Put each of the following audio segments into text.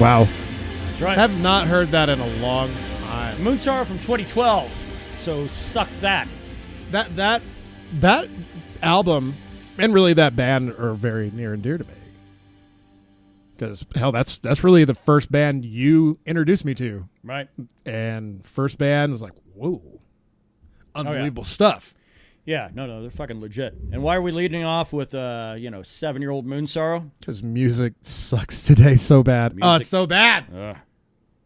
Wow. That's right. Have not heard that in a long time. Moon Sorrow from 2012. So suck that. That album and really that band are very near and dear to me. Because, hell, that's really the first band you introduced me to. Right. And first band was like, whoa. Unbelievable stuff. Yeah, no, they're fucking legit. And why are we leading off with, 7-year-old Moon Sorrow? Because music sucks today so bad. Oh, it's so bad.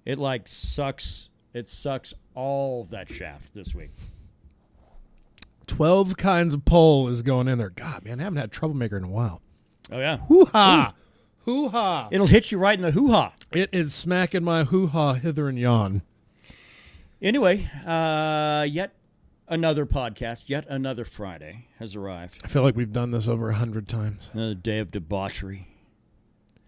It, sucks. It sucks all of that shaft this week. 12 kinds of pole is going in there. God, man, I haven't had Troublemaker in a while. Oh, yeah. Hoo-ha. Hoo-ha. It'll hit you right in the hoo-ha. It is smacking my hoo-ha hither and yon. Anyway, yet another podcast, yet another Friday has arrived. I feel like we've done this over 100 times. Another day of debauchery.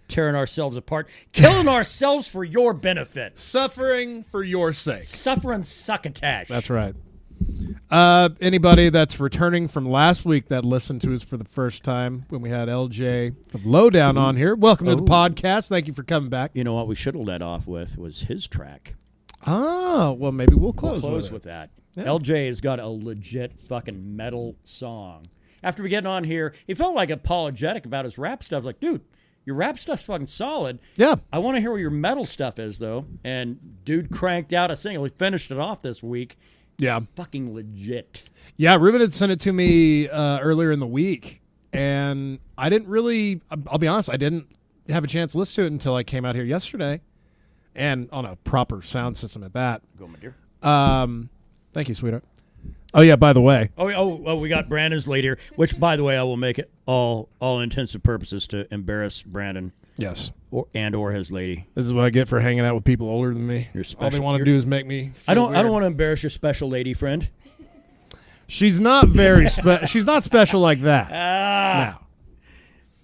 Tearing ourselves apart. Killing ourselves for your benefit. Suffering for your sake. Suffering succotash. That's right. Anybody that's returning from last week that listened to us for the first time when we had LJ of Lowdown on here, welcome to the podcast. Thank you for coming back. You know what we should have led off with was his track. Oh, well, maybe we'll close with that. Yeah. LJ has got a legit fucking metal song. After we get on here, he felt like apologetic about his rap stuff. Like, dude, your rap stuff's fucking solid. Yeah. I want to hear what your metal stuff is, though. And dude cranked out a single. He finished it off this week. Yeah. Fucking legit. Yeah, Ruben had sent it to me earlier in the week, and I didn't really, I'll be honest, I didn't have a chance to listen to it until I came out here yesterday, and on a proper sound system at that. Go, my dear. Thank you, sweetheart. Oh, yeah, by the way. Oh, we got Brandon's late here, which, by the way, I will make it all intents and purposes to embarrass Brandon. Yes. Or his lady. This is what I get for hanging out with people older than me. All they want to do is make me feel I don't weird. want to embarrass your special lady friend. She's not very she's not special like that.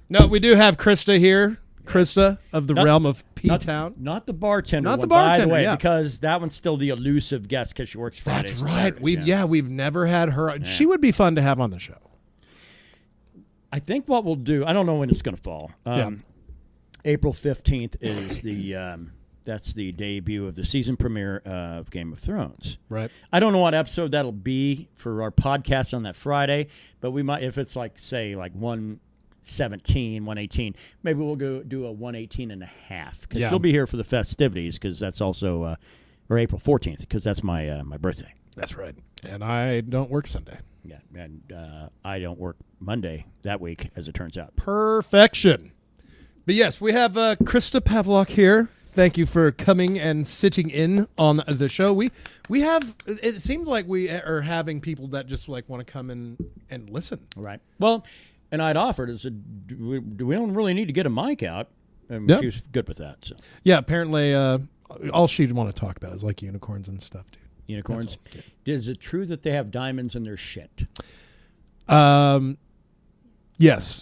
No, we do have Krista here. Krista of the realm of P-Town. Not the bartender. Not the bartender, by the way, yeah. because that one's still the elusive guest because she works Fridays. That's right. Saturdays, We've never had her. Yeah. She would be fun to have on the show. I think what we'll do, I don't know when it's going to fall. April 15th is that's the debut of the season premiere of Game of Thrones. Right. I don't know what episode that'll be for our podcast on that Friday, but we might, if it's like 117, 118, maybe we'll go do a 118 and a half because she'll be here for the festivities because that's also, or April 14th because that's my birthday. That's right. And I don't work Sunday. Yeah, and I don't work Monday that week, as it turns out. Perfection. But yes, we have Krista Pavlok here. Thank you for coming and sitting in on the show. We have, it seems like we are having people that just want to come in and listen. Right. Well, and I'd offered, we don't really need to get a mic out. And she was good with that. So. Yeah, apparently all she'd want to talk about is unicorns and stuff, dude. Unicorns? Is it true that they have diamonds in their shit? Yes.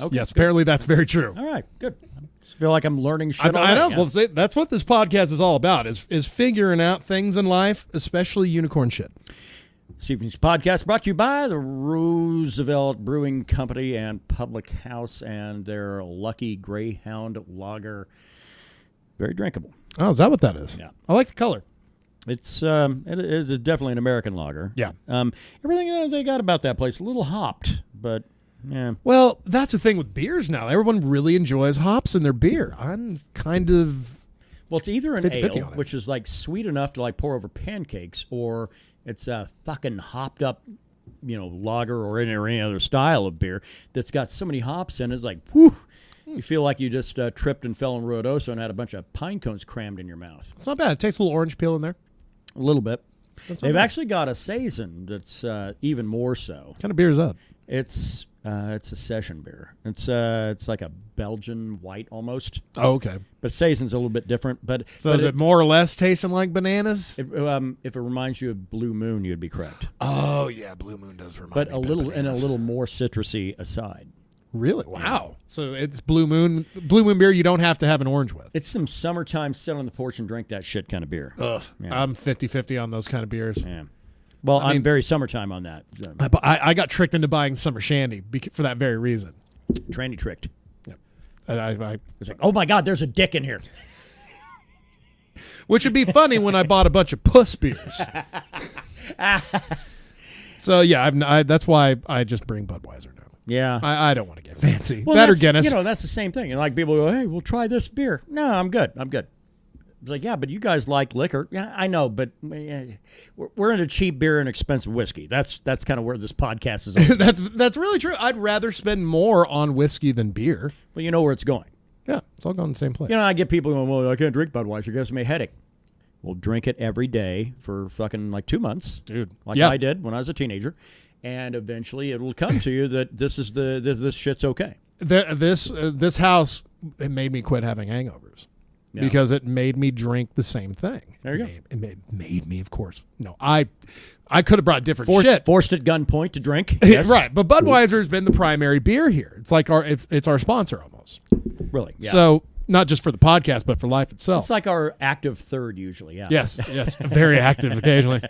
Okay, yes, good. Apparently that's very true. All right, good. I feel like I'm learning shit I know. Yeah. Well, that's what this podcast is all about, is figuring out things in life, especially unicorn shit. This evening's podcast brought to you by the Roosevelt Brewing Company and Public House and their Lucky Greyhound Lager. Very drinkable. Oh, is that what that is? Yeah. I like the color. It's it is definitely an American lager. Yeah. Everything they got about that place, a little hopped, but yeah. Well, that's the thing with beers now. Everyone really enjoys hops in their beer. I'm kind of... Well, it's either an 50-50 ale, which is sweet enough to pour over pancakes, or it's a fucking hopped up, lager or any other style of beer that's got so many hops in it. It's like, whew. You feel like you just tripped and fell in Ruidoso and had a bunch of pine cones crammed in your mouth. It's not bad. It takes a little orange peel in there. A little bit. They've bad. Actually got a Saison that's even more so. What kind of beer is that? It's a session beer. It's like a Belgian white almost. Oh, okay. But Saison's a little bit different. So is it more or less tasting like bananas? If it reminds you of Blue Moon, you'd be correct. Oh yeah, Blue Moon does remind me. But a little more citrusy aside. Really? Wow. So it's Blue Moon beer you don't have to have an orange with. It's some summertime sit on the porch and drink that shit kind of beer. Ugh. Yeah. I'm 50-50 on those kind of beers. Yeah. Well, I'm very summertime on that. I got tricked into buying summer shandy for that very reason. Tranny tricked. Yeah. I It's like, oh my God, there's a dick in here. Which would be funny when I bought a bunch of puss beers. So, yeah, that's why I just bring Budweiser now. Yeah. I don't want to get fancy. Well, That or that's, Guinness. that's the same thing. And like people go, hey, we'll try this beer. No, I'm good. It's like, yeah, but you guys like liquor. Yeah, I know, but we're into cheap beer and expensive whiskey. That's kind of where this podcast is. That's really true. I'd rather spend more on whiskey than beer. Well, you know where it's going. Yeah, it's all going the same place. I get people going, well, I can't drink Budweiser. It gives me a headache. Well, drink it every day for fucking like 2 months. Dude. Like I did when I was a teenager. And eventually it'll come to you that this shit's okay. This house, it made me quit having hangovers. Yeah. Because it made me drink the same thing. There you go. It made me, of course. No, I could have brought different shit. Forced at gunpoint to drink. Yes. Right, but Budweiser has been the primary beer here. It's like it's our sponsor almost. Really? Yeah. So not just for the podcast, but for life itself. It's like our active third usually. Yeah. Yes, very active occasionally.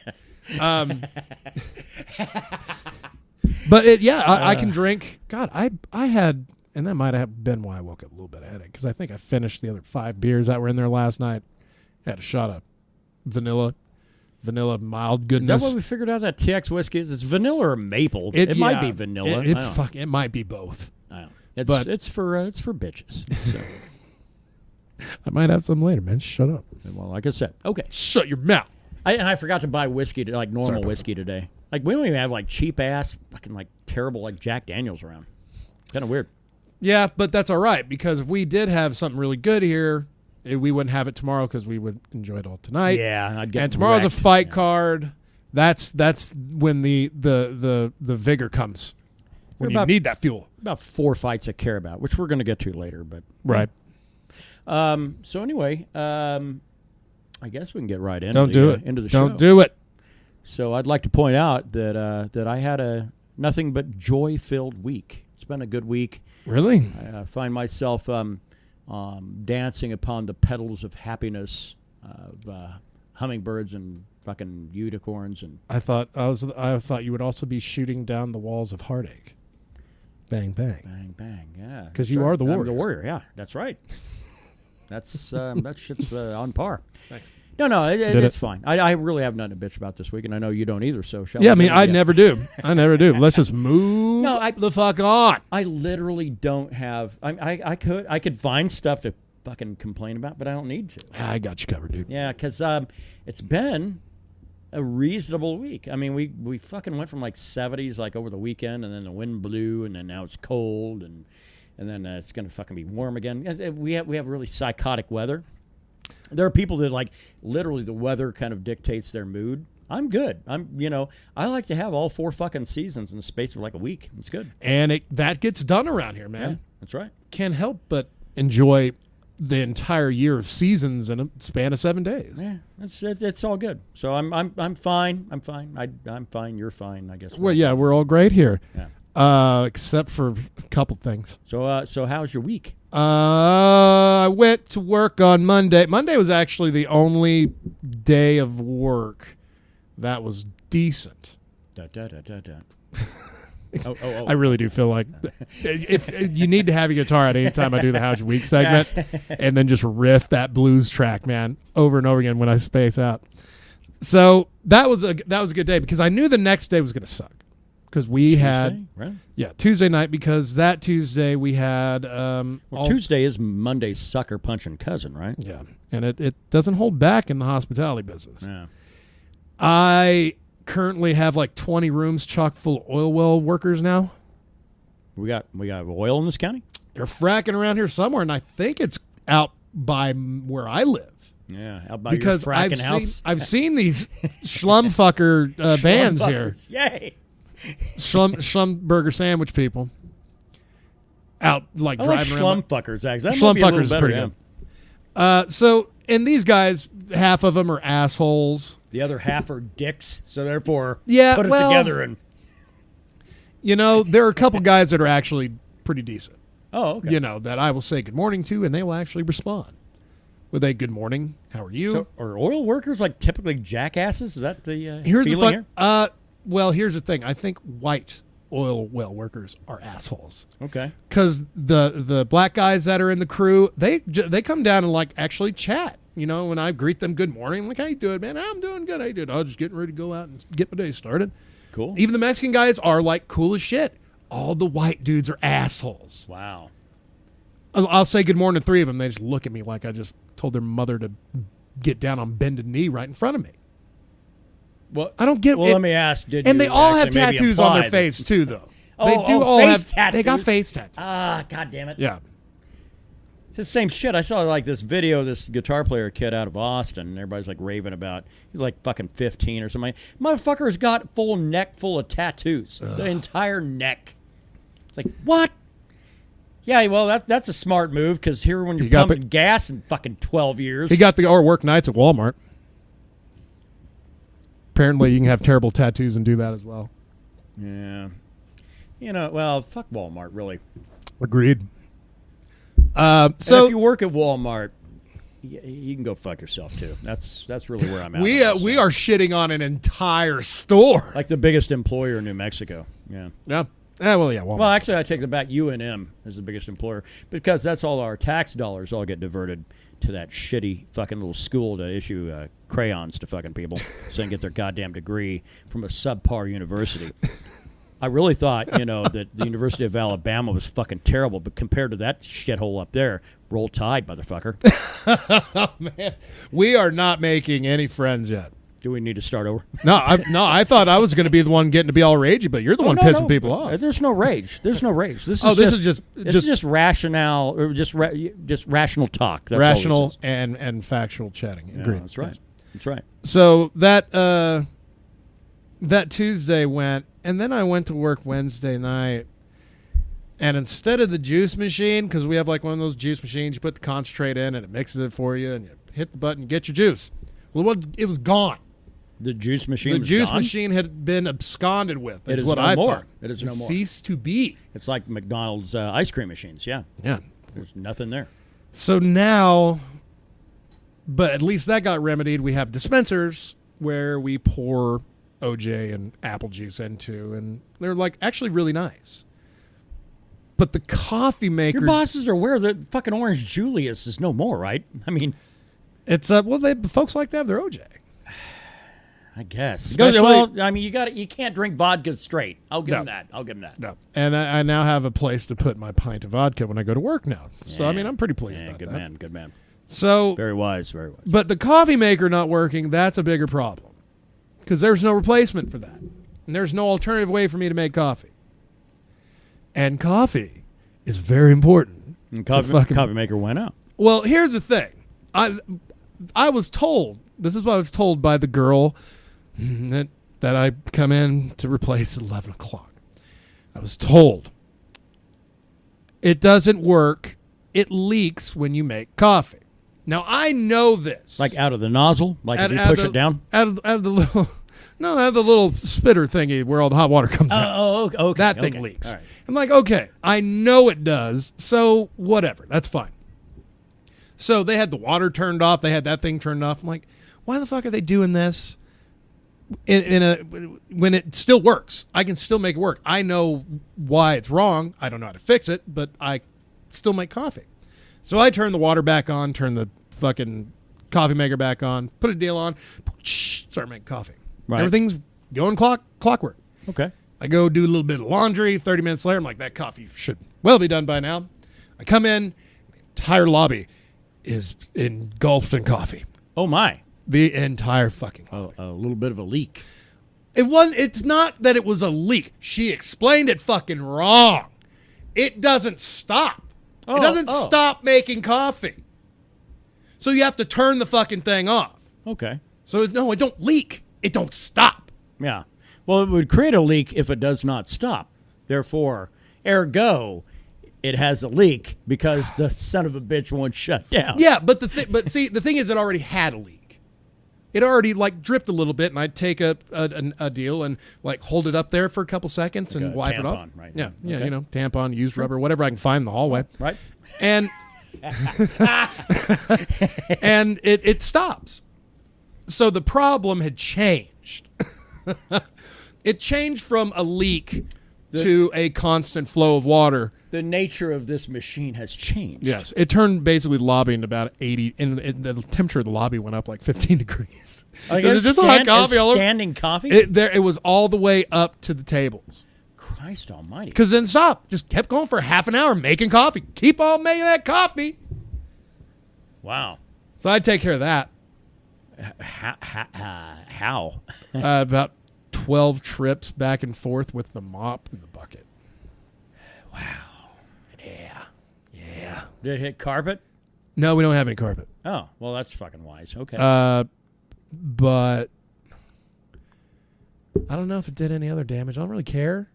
But I can drink. God, I had. And that might have been why I woke up a little bit of a headache, because I think I finished the other 5 beers that were in there last night. Had a shot of vanilla mild goodness. Is that what we figured out that TX whiskey is? It's vanilla or maple? It might be vanilla. It might be both. I don't know. It's for bitches. So. I might have some later, man. Shut up. Well, like I said, okay. Shut your mouth. I forgot to buy whiskey, like normal whiskey today. Like we don't even have like cheap ass, fucking like terrible like Jack Daniels around. Kind of weird. Yeah, but that's all right, because if we did have something really good here, we wouldn't have it tomorrow because we would enjoy it all tonight. Yeah, I'd get and tomorrow's wrecked. A fight card. That's when the vigor comes. When you need that fuel. About 4 fights I care about, which we're going to get to later, but right. So anyway, I guess we can get right into into the show. Don't do it. So I'd like to point out that I had a nothing but joy-filled week. It's been a good week. Really? I find myself dancing upon the petals of happiness of hummingbirds and fucking unicorns, and I thought you would also be shooting down the walls of heartache. Bang bang. Bang bang. Yeah. Because you are the warrior. I'm the warrior. Yeah, that's right. That's that shit's on par. Thanks. No, it's fine. I really have nothing to bitch about this week, and I know you don't either. So shall yeah, I mean, I never do. Let's just move the fuck on. I literally don't have. I could find stuff to fucking complain about, but I don't need to. I got you covered, dude. Yeah, because it's been a reasonable week. I mean, we fucking went from like 70s like over the weekend, and then the wind blew, and then now it's cold, and then it's gonna fucking be warm again. We have really psychotic weather. There are people that like literally the weather kind of dictates their mood. I'm good. I like to have all 4 fucking seasons in the space of like a week. It's good. And that gets done around here, man. Yeah, that's right. Can't help but enjoy the entire year of seasons in a span of 7 days. Yeah, it's all good. So I'm fine. I'm fine. I'm fine. You're fine. I guess. Well, yeah, we're all great here. Yeah. Except for a couple things. So how's your week? I went to work on Monday. Monday was actually the only day of work that was decent. Oh. I really do feel like if you need to have a guitar at any time I do the How's Your Week segment and then just riff that blues track, man, over and over again when I space out. So that was a good day because I knew the next day was going to suck. Because we had, right? Yeah, Tuesday night, because that Tuesday we had... Tuesday is Monday's sucker punching cousin, right? Yeah, and it doesn't hold back in the hospitality business. Yeah. I currently have like 20 rooms chock full of oil well workers now. We got oil in this county? They're fracking around here somewhere, and I think it's out by where I live. Yeah, out by your fracking house. I've seen these schlumfucker vans here. Yay! Schlumburger sandwich people out like driving around. Schlumfuckers, actually. Schlumfuckers is pretty good. So, and these guys, half of them are assholes. The other half are dicks. So therefore, put it together and. There are a couple guys that are actually pretty decent. Oh, okay. That I will say good morning to, and they will actually respond with a good morning. How are you? So, are oil workers like typically jackasses? Is that the here's the feeling fun. Here? Well, here's the thing. I think white oil well workers are assholes. Okay. Because the black guys that are in the crew, they come down and like actually chat You know, when I greet them good morning, I'm like, how you doing, man? I'm doing good. How you doing? I'm just getting ready to go out and get my day started. Cool. Even the Mexican guys are like cool as shit. All the white dudes are assholes. Wow. I'll say good morning to 3 of them. They just look at me like I just told their mother to get down on bended knee right in front of me. Well, I don't get it. Well, let me ask. And they all have tattoos on their face, too, though. They all face have tattoos. They got face tattoos. Ah, God damn it. Yeah. It's the same shit. I saw like this video of this guitar player kid out of Austin, and everybody's like raving about. He's like fucking 15 or something. Motherfucker's got full neck full of tattoos. The entire neck. It's like, what? Yeah, well, that's a smart move because here when you're pumping gas in fucking 12 years. He got the work nights at Walmart. Apparently, you can have terrible tattoos and do that as well. Yeah. You know, well, fuck Walmart, really. Agreed. So and if you work at Walmart, you can go fuck yourself too. That's really where I'm at. We are shitting on an entire store, like the biggest employer in New Mexico. Yeah. Yeah. Well, yeah. Walmart. Well, actually, I take it back. UNM is the biggest employer because that's all our tax dollars all get diverted to that shitty fucking little school to issue crayons to fucking people so they can get their goddamn degree from a subpar university. I really thought, that the University of Alabama was fucking terrible, but compared to that shithole up there, roll tide, motherfucker. Oh, man. We are not making any friends yet. Do we need to start over? No, I thought I was going to be the one getting to be all ragey, but you're the one pissing people off. There's no rage. There's no rage. This is just rationale or just rational talk. That's rational and factual chatting. Yeah, Agreed. that's right. That's right. So that Tuesday went, and then I went to work Wednesday night, and instead of the juice machine, because we have like one of those juice machines, you put the concentrate in and it mixes it for you, and you hit the button, get your juice. Well, it was gone. The juice machine. The juice gone? machine had been absconded with. It is what no I more. thought. It is no more. Ceased to be. It's like McDonald's ice cream machines. Yeah. Yeah. There's nothing there. So now, but at least that got remedied. We have dispensers where we pour OJ and apple juice into, and they're like actually really nice. But the coffee maker, your bosses are aware that fucking Orange Julius is no more, right? I mean, it's folks like to have their OJ. I guess. Especially, well, I mean, you can't drink vodka straight. I'll give them that. No. And I now have a place to put my pint of vodka when I go to work now. So I mean, I'm pretty pleased about that. Good man. So very wise, very wise. But the coffee maker not working, that's a bigger problem. Because there's no replacement for that. And there's no alternative way for me to make coffee. And coffee is very important. And coffee maker went out. Well, here's the thing. I was told, this is what I was told by the girl that I come in to replace at 11 o'clock. I was told it doesn't work. It leaks when you make coffee. Now, I know this. Like out of the nozzle? Like if you push it down? Out of the little... No, I have the little spitter thingy where all the hot water comes out. Oh, okay. That thing leaks. All right. I'm like, okay, I know it does, so whatever. That's fine. So they had the water turned off. They had that thing turned off. I'm like, why the fuck are they doing this when it still works? I can still make it work. I know why it's wrong. I don't know how to fix it, but I still make coffee. So I turn the water back on, turn the fucking coffee maker back on, put a deal on, start making coffee. Right. Everything's going clockwork. Okay. I go do a little bit of laundry. 30 minutes later, I'm like, that coffee should well be done by now. I come in, the entire lobby is engulfed in coffee. Oh, my. The entire fucking lobby. A little bit of a leak. It's not that it was a leak. She explained it fucking wrong. It doesn't stop. It doesn't stop making coffee. So you have to turn the fucking thing off. Okay. So, no, it don't leak. It don't stop. Yeah. Well, it would create a leak if it does not stop. Therefore, ergo, it has a leak because the son of a bitch won't shut down. Yeah, but the thing is, it already had a leak. It already like dripped a little bit, and I'd take a deal and like hold it up there for a couple seconds and wipe it off. Right? Yeah, Okay. yeah, tampon, used rubber, whatever I can find in the hallway. Right. And and it stops. So the problem had changed. It changed from a leak to a constant flow of water the nature of this machine has changed. Yes, it turned basically lobbying about 80, and the temperature of the lobby went up like 15 degrees. Like It was just hot coffee all over. Standing coffee? It was all the way up to the tables. Christ almighty. Because then stop. Just kept going for half an hour making coffee. Keep on making that coffee. Wow. So I'd take care of that. How? About 12 trips back and forth with the mop and the bucket. Wow. Yeah. Did it hit carpet? No, we don't have any carpet. Oh, well, that's fucking wise. Okay. But I don't know if it did any other damage. I don't really care.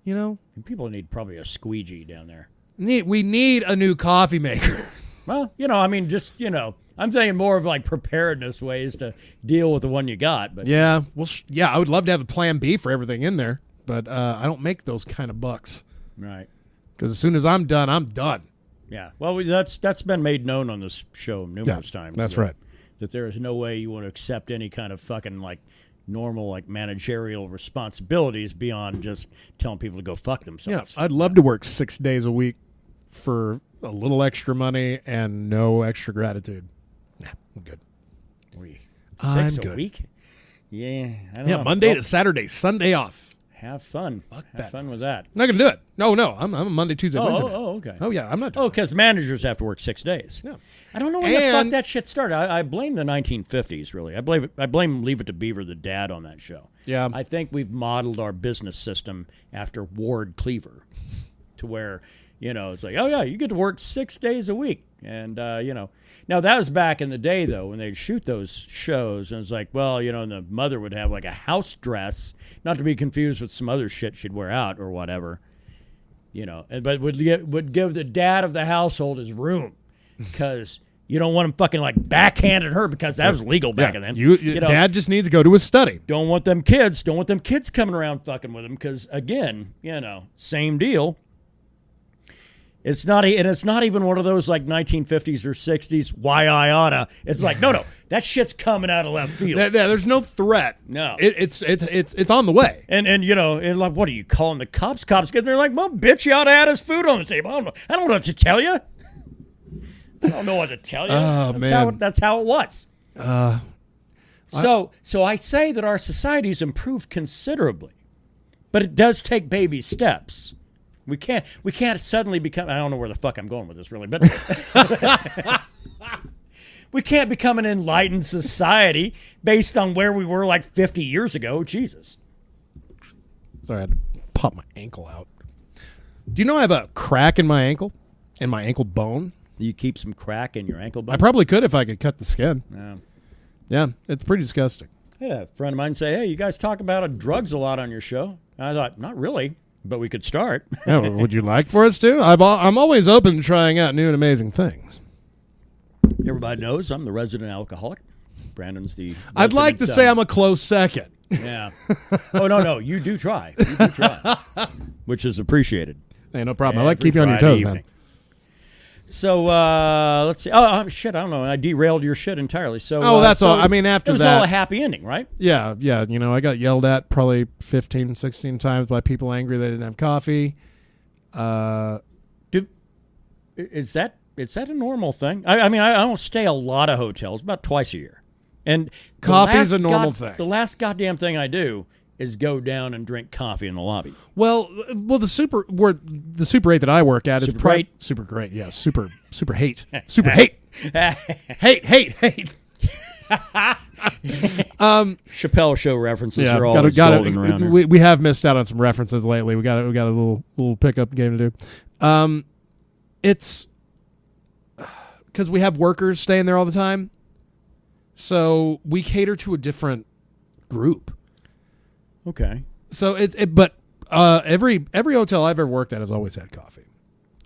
You know? People need probably a squeegee down there. We need a new coffee maker. Well, I mean, just, I'm thinking more of like preparedness ways to deal with the one you got. But Yeah. Well, I would love to have a plan B for everything in there. But I don't make those kind of bucks. Right. Because as soon as I'm done, I'm done. Yeah. Well, that's been made known on this show numerous times. That's right. That there is no way you want to accept any kind of fucking like normal like managerial responsibilities beyond just telling people to go fuck themselves. Yeah, I'd love to work 6 days a week for a little extra money and no extra gratitude. Nah, I'm good. Six I'm a good. week? Yeah, I don't know. Monday to Saturday, Sunday off. Have fun. Fuck Have that. fun with that. I'm not gonna do it. No, I'm a Monday, Tuesday, Wednesday. Okay. Oh yeah, I'm not doing because managers have to work 6 days. Yeah. I don't know when the fuck that shit started. I blame the 1950s, really. I blame Leave It to Beaver, the dad, on that show. Yeah. I think we've modeled our business system after Ward Cleaver, to where, it's like, oh yeah, you get to work 6 days a week, and Now that was back in the day, though, when they'd shoot those shows, and it's like, well, and the mother would have like a house dress, not to be confused with some other shit she'd wear out or whatever, but would give the dad of the household his room, because you don't want him fucking like backhanded her, because that was legal back then. Dad just needs to go to his study. Don't want them kids coming around fucking with him, because again, same deal. It's not even one of those like 1950s or 60s. Why I oughta. It's like no, that shit's coming out of left field. There's no threat. No, it's on the way. And like, what are you calling the cops? Cops get there like, well, bitch, you ought to have his food on the table. I don't know what to tell you. I don't know what to tell you. Oh, man. That's how it was. So I say that our society's improved considerably, but it does take baby steps. We can't suddenly become, I don't know where the fuck I'm going with this really, but we can't become an enlightened society based on where we were like 50 years ago. Jesus. Sorry, I had to pop my ankle out. Do you know I have a crack in my ankle bone? You keep some crack in your ankle bone? I probably could if I could cut the skin. Yeah. Yeah, it's pretty disgusting. I had a friend of mine say, hey, you guys talk about drugs a lot on your show. And I thought, not really. But we could start. Yeah, would you like for us to? I'm always open to trying out new and amazing things. Everybody knows I'm the resident alcoholic. Brandon's the resident, I'd like to say I'm a close second. Yeah. Oh, no. You do try. Which is appreciated. Hey, no problem. I like to keep you on your toes, man. So, let's see. Oh, shit, I don't know. I derailed your shit entirely. So, that's all. I mean, after that. It was all a happy ending, right? Yeah. I got yelled at probably 15, 16 times by people angry they didn't have coffee. Is that a normal thing? I mean, I don't stay a lot of hotels, about twice a year. And coffee's a normal thing. The last goddamn thing I do is go down and drink coffee in the lobby. Well, the Super 8 that I work at is super great. Yeah, super hate. Super hate. hate. Chappelle show references are always golden around here. We have missed out on some references lately. We got a little pickup game to do. It's because we have workers staying there all the time, so we cater to a different group. Okay. So but every hotel I've ever worked at has always had coffee,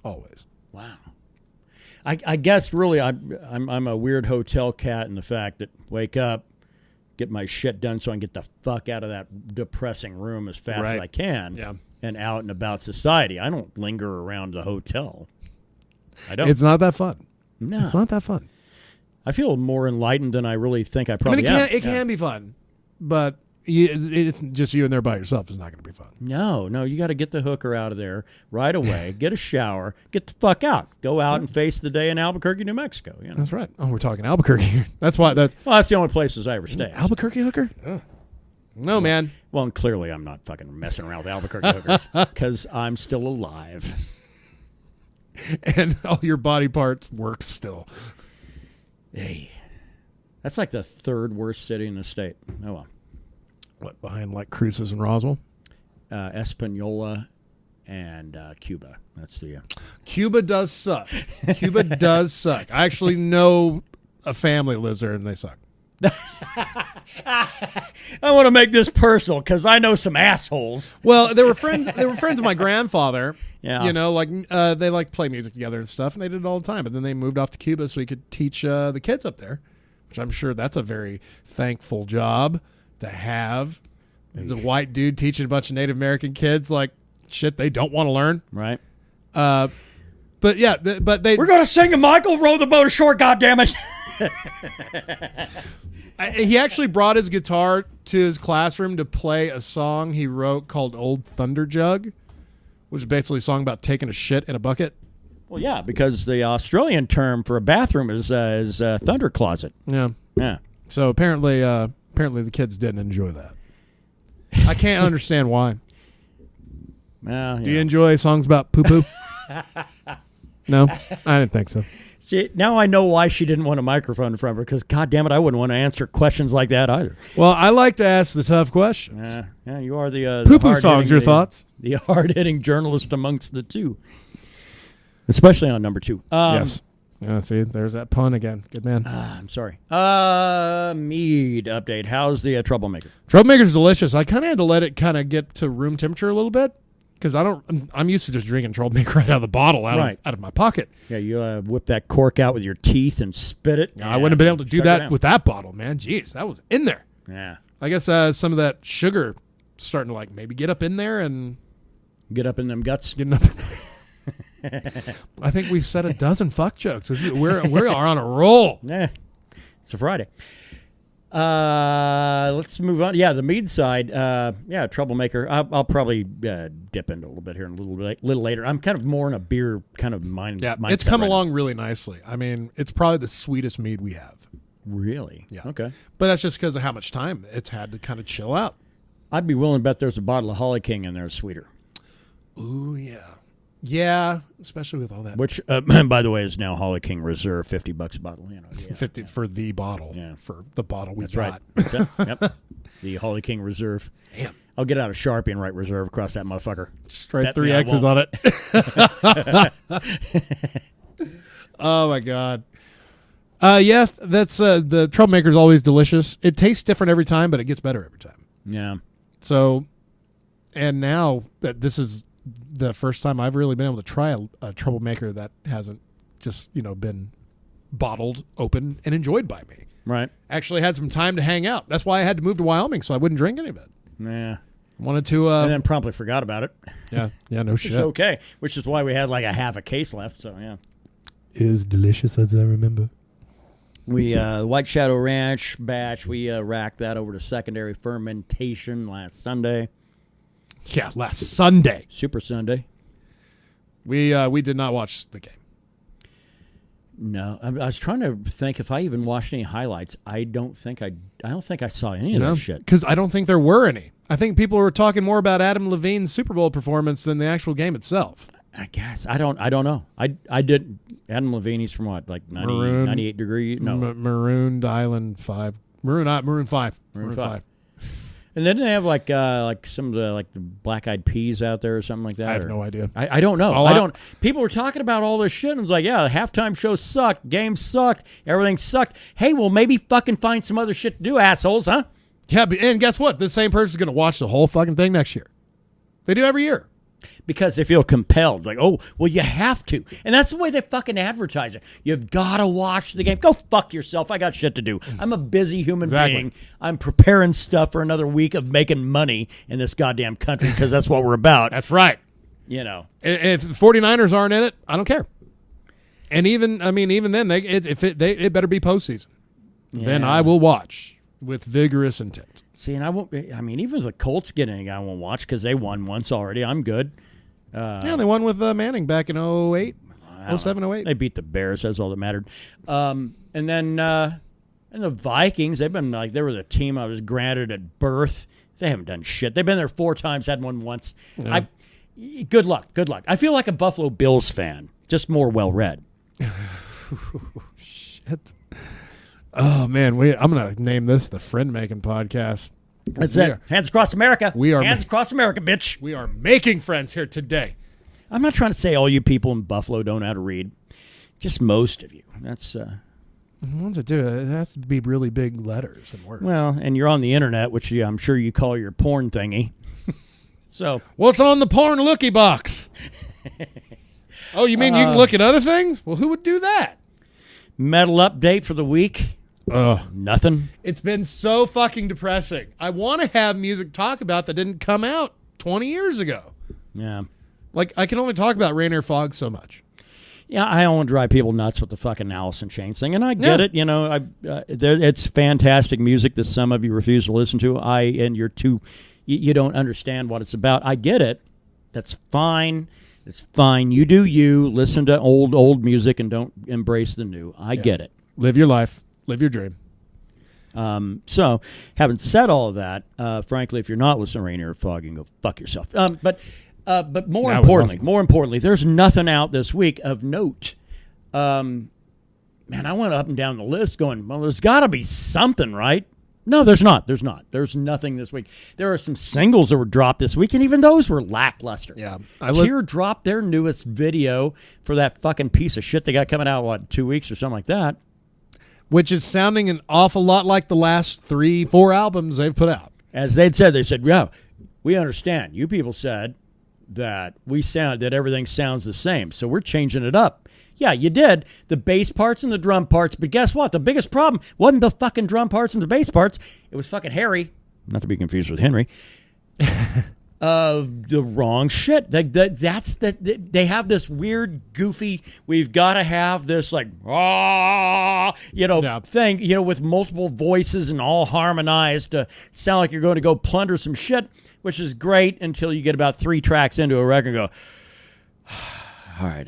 always. Wow. I guess really I'm a weird hotel cat in the fact that wake up, get my shit done so I can get the fuck out of that depressing room as fast as I can, and out and about society. I don't linger around the hotel. I don't. It's not that fun. No, it's not that fun. I feel more enlightened than I really think I probably am. It can be fun, but it's just you in there by yourself. It's not going to be fun. No, you got to get the hooker out of there right away. Get a shower. Get the fuck out. Go out and face the day in Albuquerque, New Mexico. You know? That's right. Oh, we're talking Albuquerque here. That's why. That's the only places I ever stayed. Albuquerque hooker. No, man. Well, and clearly I'm not fucking messing around with Albuquerque hookers because I'm still alive. And all your body parts work still. Hey, that's like the third worst city in the state. Oh well. What, behind like Cruces and Roswell? Espanola and Cuba. That's the. Cuba does suck. Cuba does suck. I actually know a family lives there, and they suck. I want to make this personal because I know some assholes. Well, they were friends. They were friends of my grandfather. Yeah. You know, like they like play music together and stuff, and they did it all the time. But then they moved off to Cuba so he could teach the kids up there, which I'm sure that's a very thankful job to have. The white dude teaching a bunch of Native American kids like shit they don't want to learn. Right. But yeah, we're gonna sing a Michael row the boat ashore. Goddammit. He actually brought his guitar to his classroom to play a song he wrote called "Old Thunder Jug," which is basically a song about taking a shit in a bucket. Well, yeah, because the Australian term for a bathroom is thunder closet. Yeah. Yeah. So apparently the kids didn't enjoy that. I can't understand why. Well, Do you enjoy songs about poo-poo? No? I didn't think so. See, now I know why she didn't want a microphone in front of her, because, God damn it, I wouldn't want to answer questions like that either. Well, I like to ask the tough questions. Yeah, you are the poo-poo songs, your thoughts? The hard-hitting journalist amongst the two. Especially on number 2. Yes. Yeah, see, there's that pun again. Good man. I'm sorry. Mead update. How's the Troublemaker? Troublemaker's delicious. I kind of had to let it kind of get to room temperature a little bit because I'm used to just drinking Troublemaker right out of the bottle, out of my pocket. Yeah, you whip that cork out with your teeth and spit it. I wouldn't have been able to do that with that bottle, man. Jeez, that was in there. Yeah. I guess some of that sugar starting to like maybe get up in there and get up in them guts. Getting up. I think we've said a dozen fuck jokes. We are on a roll. Yeah, it's a Friday. Let's move on. Yeah, the Mead side. Troublemaker. I'll probably dip into a little bit here in a little later. I'm kind of more in a beer kind of mindset. Yeah, it's come along really nicely. I mean, it's probably the sweetest mead we have. Really? Yeah. Okay. But that's just because of how much time it's had to kind of chill out. I'd be willing to bet there's a bottle of Holly King in there sweeter. Ooh, yeah. Yeah, especially with all that. Which, by the way, is now Holly King Reserve, $50 a bottle. You know, yeah, 50 for the bottle. Yeah. For the bottle we That's got. Right. That's it. Yep. The Holly King Reserve. Damn. I'll get out a Sharpie and write Reserve across that motherfucker. Straight 3 X's on it. Oh, my God. Yeah, that's the Troublemaker's always delicious. It tastes different every time, but it gets better every time. Yeah. So, and now that this is the first time I've really been able to try a Troublemaker that hasn't just, been bottled, open, and enjoyed by me. Right. Actually had some time to hang out. That's why I had to move to Wyoming, so I wouldn't drink any of it. Yeah. Wanted to... and then promptly forgot about it. Yeah, no shit. It's okay, which is why we had like a half a case left, so yeah. It is delicious as I remember. We, White Shadow Ranch batch, we racked that over to secondary fermentation last Sunday. Yeah, last Sunday. Super Sunday. We did not watch the game. No, I was trying to think if I even watched any highlights. I don't think I saw any of that shit. Because I don't think there were any. I think people were talking more about Adam Levine's Super Bowl performance than the actual game itself. I guess I don't know. I did. Adam Levine, he's from what, like 98 degree? No, Marooned Island 5. Maroon 5. Maroon 5. And then they have like some of the Black Eyed Peas out there or something like that. I have no idea. I don't know. People were talking about all this shit and it was like, yeah, halftime show sucked, games sucked, everything sucked. Hey, well, maybe fucking find some other shit to do, assholes, huh? Yeah, and guess what? The same person's going to watch the whole fucking thing next year. They do every year. Because they feel compelled. Like, oh, well, you have to. And that's the way they fucking advertise it. You've got to watch the game. Go fuck yourself. I got shit to do. I'm a busy human being. I'm preparing stuff for another week of making money in this goddamn country because that's what we're about. That's right. If the 49ers aren't in it, I don't care. And even then, it better be postseason. Yeah. Then I will watch with vigorous intent. See, and I won't. I mean, even if the Colts get anything, I won't watch because they won once already. I'm good. Yeah, they won with Manning back in 08, 07, 08. They beat the Bears. That's all that mattered. And then and the Vikings, they've been like, they were the team I was granted at birth. They haven't done shit. They've been there 4 times, had one once. Yeah. Good luck. I feel like a Buffalo Bills fan, just more well-read. Shit. Oh, man. I'm going to name this the Friend-Making Podcast. That's it. Hands across America. Hands across America, bitch. We are making friends here today. I'm not trying to say all you people in Buffalo don't know how to read. Just most of you. That's The ones that do it has to be really big letters and words. well, and you're on the internet, which I'm sure you call your porn thingy. So what's on the porn looky box? Oh, you mean you can look at other things? Well, who would do that? Metal update for the week. Nothing. It's been so fucking depressing. I want to have music talk about that didn't come out 20 years ago. Yeah. Like, I can only talk about Rainier Fog so much. Yeah, I don't want to drive people nuts with the fucking Alice in Chains thing, and I get it. You know, it's fantastic music that some of you refuse to listen to. And you're too, you don't understand what it's about. I get it. That's fine. It's fine. You do you. Listen to old music and don't embrace the new. I get it. Live your life. Live your dream. So, having said all of that, frankly, if you're not listening to Rainier Fog, you can go fuck yourself. But more importantly, there's nothing out this week of note. Man, I went up and down the list going, well, there's got to be something, right? No, there's not. There's nothing this week. There are some singles that were dropped this week, and even those were lackluster. Yeah. Tear dropped their newest video for that fucking piece of shit they got coming out, 2 weeks or something like that. Which is sounding an awful lot like the last 3-4 albums they've put out. As they said, yeah, we understand. You people said that everything sounds the same, so we're changing it up. Yeah, you did. The bass parts and the drum parts, but guess what? The biggest problem wasn't the fucking drum parts and the bass parts. It was fucking Harry, not to be confused with Henry. The wrong shit. They have this weird, goofy, we've got to have this thing, with multiple voices and all harmonized to sound like you're going to go plunder some shit, which is great until you get about 3 tracks into a record and go, all right,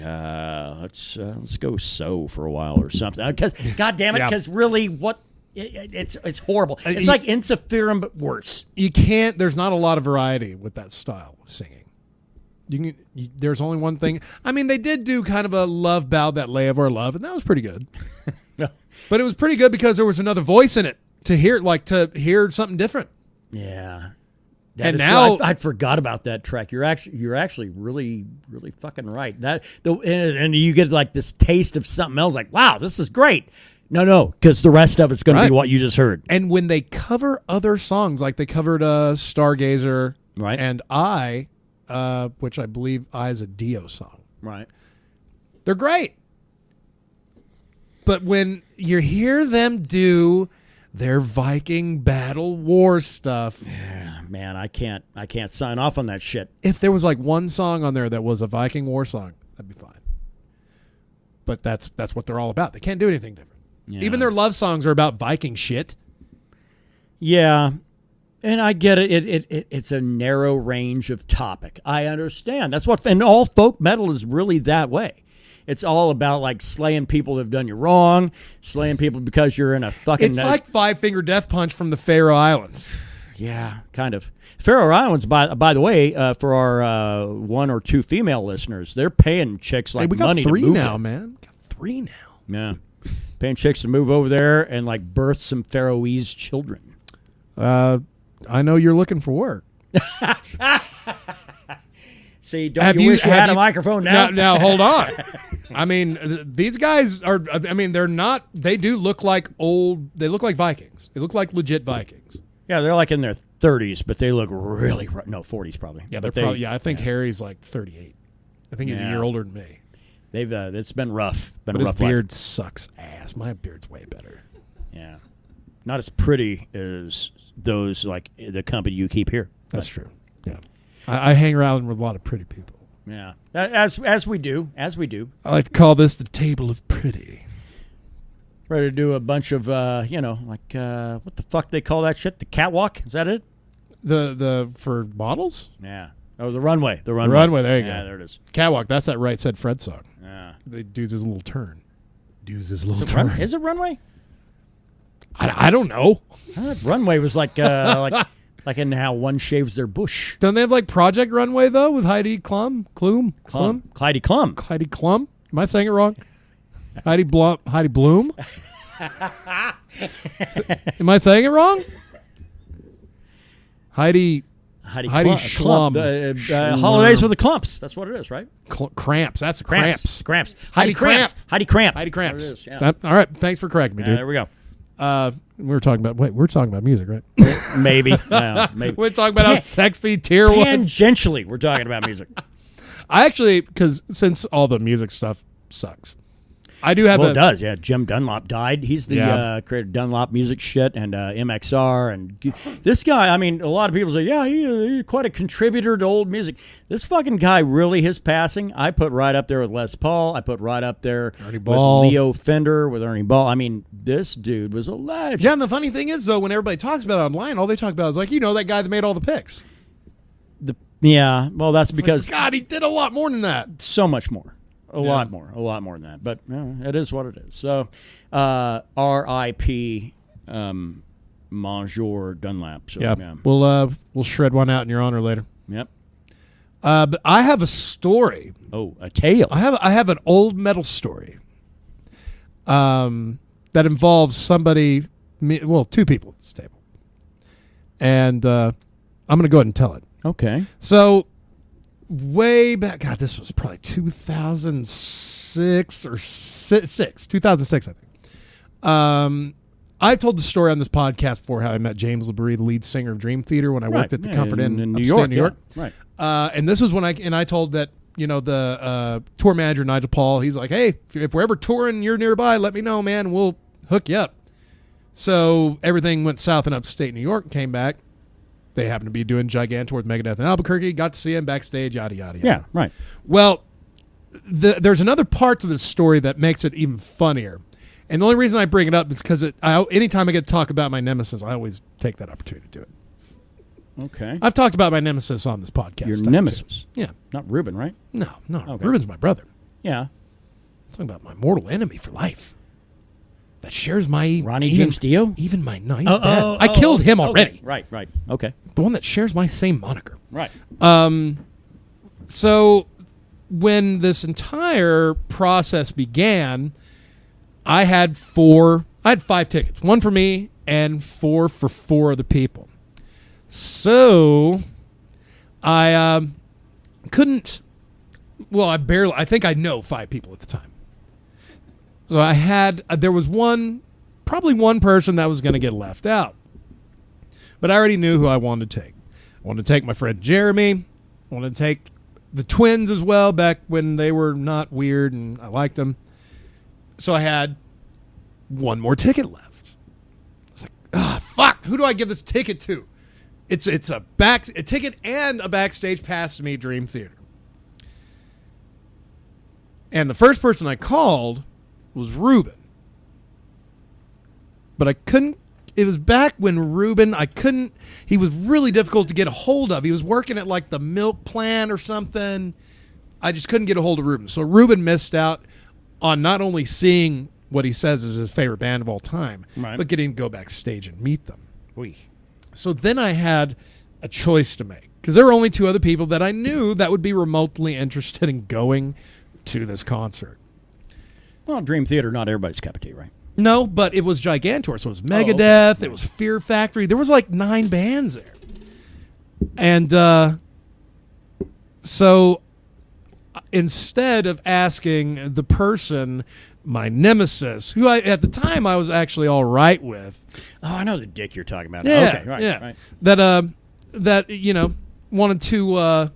let's go so for a while or something. Because, God damn it, because really, what? It's horrible. It's like Insufferum, but worse. You can't. There's not a lot of variety with that style of singing. There's only one thing. I mean, they did do kind of a love ballad, that Lay of Our Love, and that was pretty good. But it was pretty good because there was another voice in it to hear something different. Yeah. And now I forgot about that track. You're actually really, really fucking right. And you get like this taste of something else. Like, wow, this is great. No, because the rest of it's going to be what you just heard. And when they cover other songs, like they covered Stargazer, right, and I, which I believe I is a Dio song, right, they're great. But when you hear them do their Viking battle war stuff, yeah, man, I can't sign off on that shit. If there was like one song on there that was a Viking war song, that'd be fine. But that's what they're all about. They can't do anything different. Yeah. Even their love songs are about Viking shit. Yeah, and I get it. It's a narrow range of topic. I understand. That's what, and all folk metal is really that way. It's all about like slaying people that have done you wrong, slaying people because you're in a fucking. It's like Five Finger Death Punch from the Faroe Islands. Yeah, kind of. Faroe Islands, by the way, for our 1 or 2 female listeners, they're paying chicks like money to move. We got 3 now, man. We got 3 now. Yeah. Paying chicks to move over there and like birth some Faroese children. I know you're looking for work. See, don't you wish you had a microphone now? Now, hold on. I mean, these guys are, I mean, they're not, they do look like they look like Vikings. They look like legit Vikings. Yeah, they're like in their 30s, but they look really, 40s probably. Yeah, they're probably, I think Harry's like 38. I think he's a year older than me. It's been rough. But his beard sucks ass. My beard's way better. Yeah. Not as pretty as those, like, the company you keep here. That's true. Yeah. I hang around with a lot of pretty people. Yeah. As we do. I like to call this the table of pretty. Ready to do a bunch of, what the fuck they call that shit? The catwalk? Is that it? The for models? Yeah. Oh, the runway. The runway, there you go. Yeah, there it is. Catwalk, that's that Right Said Fred song. Yeah. They do his little turn. Is it runway? I don't know. I thought runway was like in how one shaves their bush. Don't they have like Project Runway though with Heidi Klum? Heidi Klum. Heidi Klum? Am I saying it wrong? Heidi Bloom? Am I saying it wrong? Heidi Klum. Holidays with the Clumps. That's what it is, right? Cramps. That's Cramps. Heidi Cramps. Heidi Cramps. There it is, yeah. All right. Thanks for correcting me, dude. There we go. We're talking about music, right? Maybe. We're talking about how sexy Tyr was. Tangentially, we're talking about music. I actually, because since all the music stuff sucks, I do have it does, yeah. Jim Dunlop died. He's the creator of Dunlop music shit and MXR. And this guy, I mean, a lot of people say, yeah, he's quite a contributor to old music. This fucking guy, really, his passing, I put right up there with Les Paul. I put right up there with Leo Fender, with Ernie Ball. I mean, this dude was a legend. Yeah, and the funny thing is, though, when everybody talks about it online, all they talk about is like, that guy that made all the picks. Yeah, well, that's because... God, he did a lot more than that. So much more. A lot more than that. But it is what it is. So, R.I.P. Monsieur Dunlap. So, yeah. We'll shred one out in your honor later. Yep. But I have a story. Oh, a tale. I have an old metal story. That involves somebody. Two people at this table. And I'm going to go ahead and tell it. Okay. So. Way back, God, this was probably 2006 or 2006, I think. I told the story on this podcast before how I met James Labrie, the lead singer of Dream Theater, when I worked at the Comfort Inn in New York. Right. And this was when I told that, the tour manager, Nigel Paul, he's like, hey, if we're ever touring, you're nearby, let me know, man. We'll hook you up. So everything went south in upstate New York and came back. They happened to be doing Gigantor with Megadeth in Albuquerque. Got to see him backstage, yada, yada, yada. Yeah, right. Well, there's another part to this story that makes it even funnier. And the only reason I bring it up is because anytime I get to talk about my nemesis, I always take that opportunity to do it. Okay. I've talked about my nemesis on this podcast. Your nemesis? Too. Yeah. Not Ruben, right? No. Okay. Ruben's my brother. Yeah. I'm talking about my mortal enemy for life. That shares my... Ronnie James Dio? Even my... No, he's dead. I killed him already. Okay. Right. Okay. The one that shares my same moniker. Right. So when this entire process began, I had 5 tickets. 1 for me and 4 for 4 other people. So I couldn't... Well, I think I know 5 people at the time. So there was probably one person that was going to get left out. But I already knew who I wanted to take. I wanted to take my friend Jeremy. I wanted to take the twins as well, back when they were not weird and I liked them. So I had 1 more ticket left. I was like, fuck, who do I give this ticket to? It's a ticket and a backstage pass to me at Dream Theater. And the first person I called was Ruben. But I couldn't, it was back when Ruben, he was really difficult to get a hold of. He was working at like the milk plant or something. I just couldn't get a hold of Ruben. So Ruben missed out on not only seeing what he says is his favorite band of all time, but getting to go backstage and meet them. Oui. So then I had a choice to make, because there were only 2 other people that I knew that would be remotely interested in going to this concert. Well, Dream Theater, not everybody's cup of tea, right? No, but it was Gigantor, so it was Megadeth, It was Fear Factory. There was like 9 bands there. And so instead of asking the person, my nemesis, who at the time I was actually all right with. Oh, I know the dick you're talking about. Yeah, okay, right, yeah. Right. That wanted to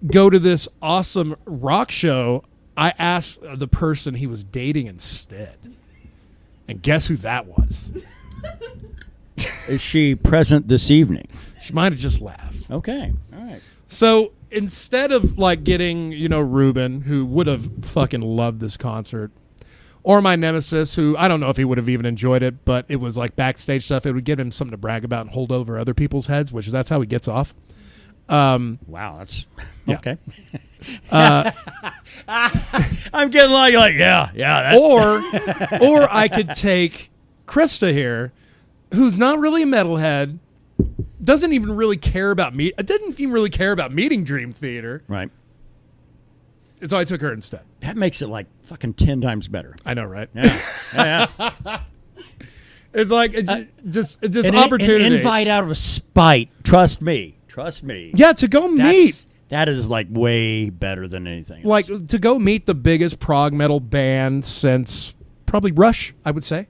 go to this awesome rock show. I asked the person he was dating instead. And guess who that was? Is she present this evening? She might have just laughed. Okay. All right. So instead of like getting, Ruben, who would have fucking loved this concert, Or my nemesis, who I don't know if he would have even enjoyed it, but it was like backstage stuff. It would give him something to brag about and hold over other people's heads, which that's how he gets off. Wow, that's yeah. okay. I'm getting like yeah. Or I could take Krista here, who's not really a metalhead, doesn't even really care about didn't even really care about meeting Dream Theater. Right. And so I took her instead. That makes it like fucking 10 times better. I know, right? Yeah. It's like just opportunity. An invite out of spite. Trust me. Yeah, to go meet. That is like way better than anything else. Like to go meet the biggest prog metal band since probably Rush, I would say.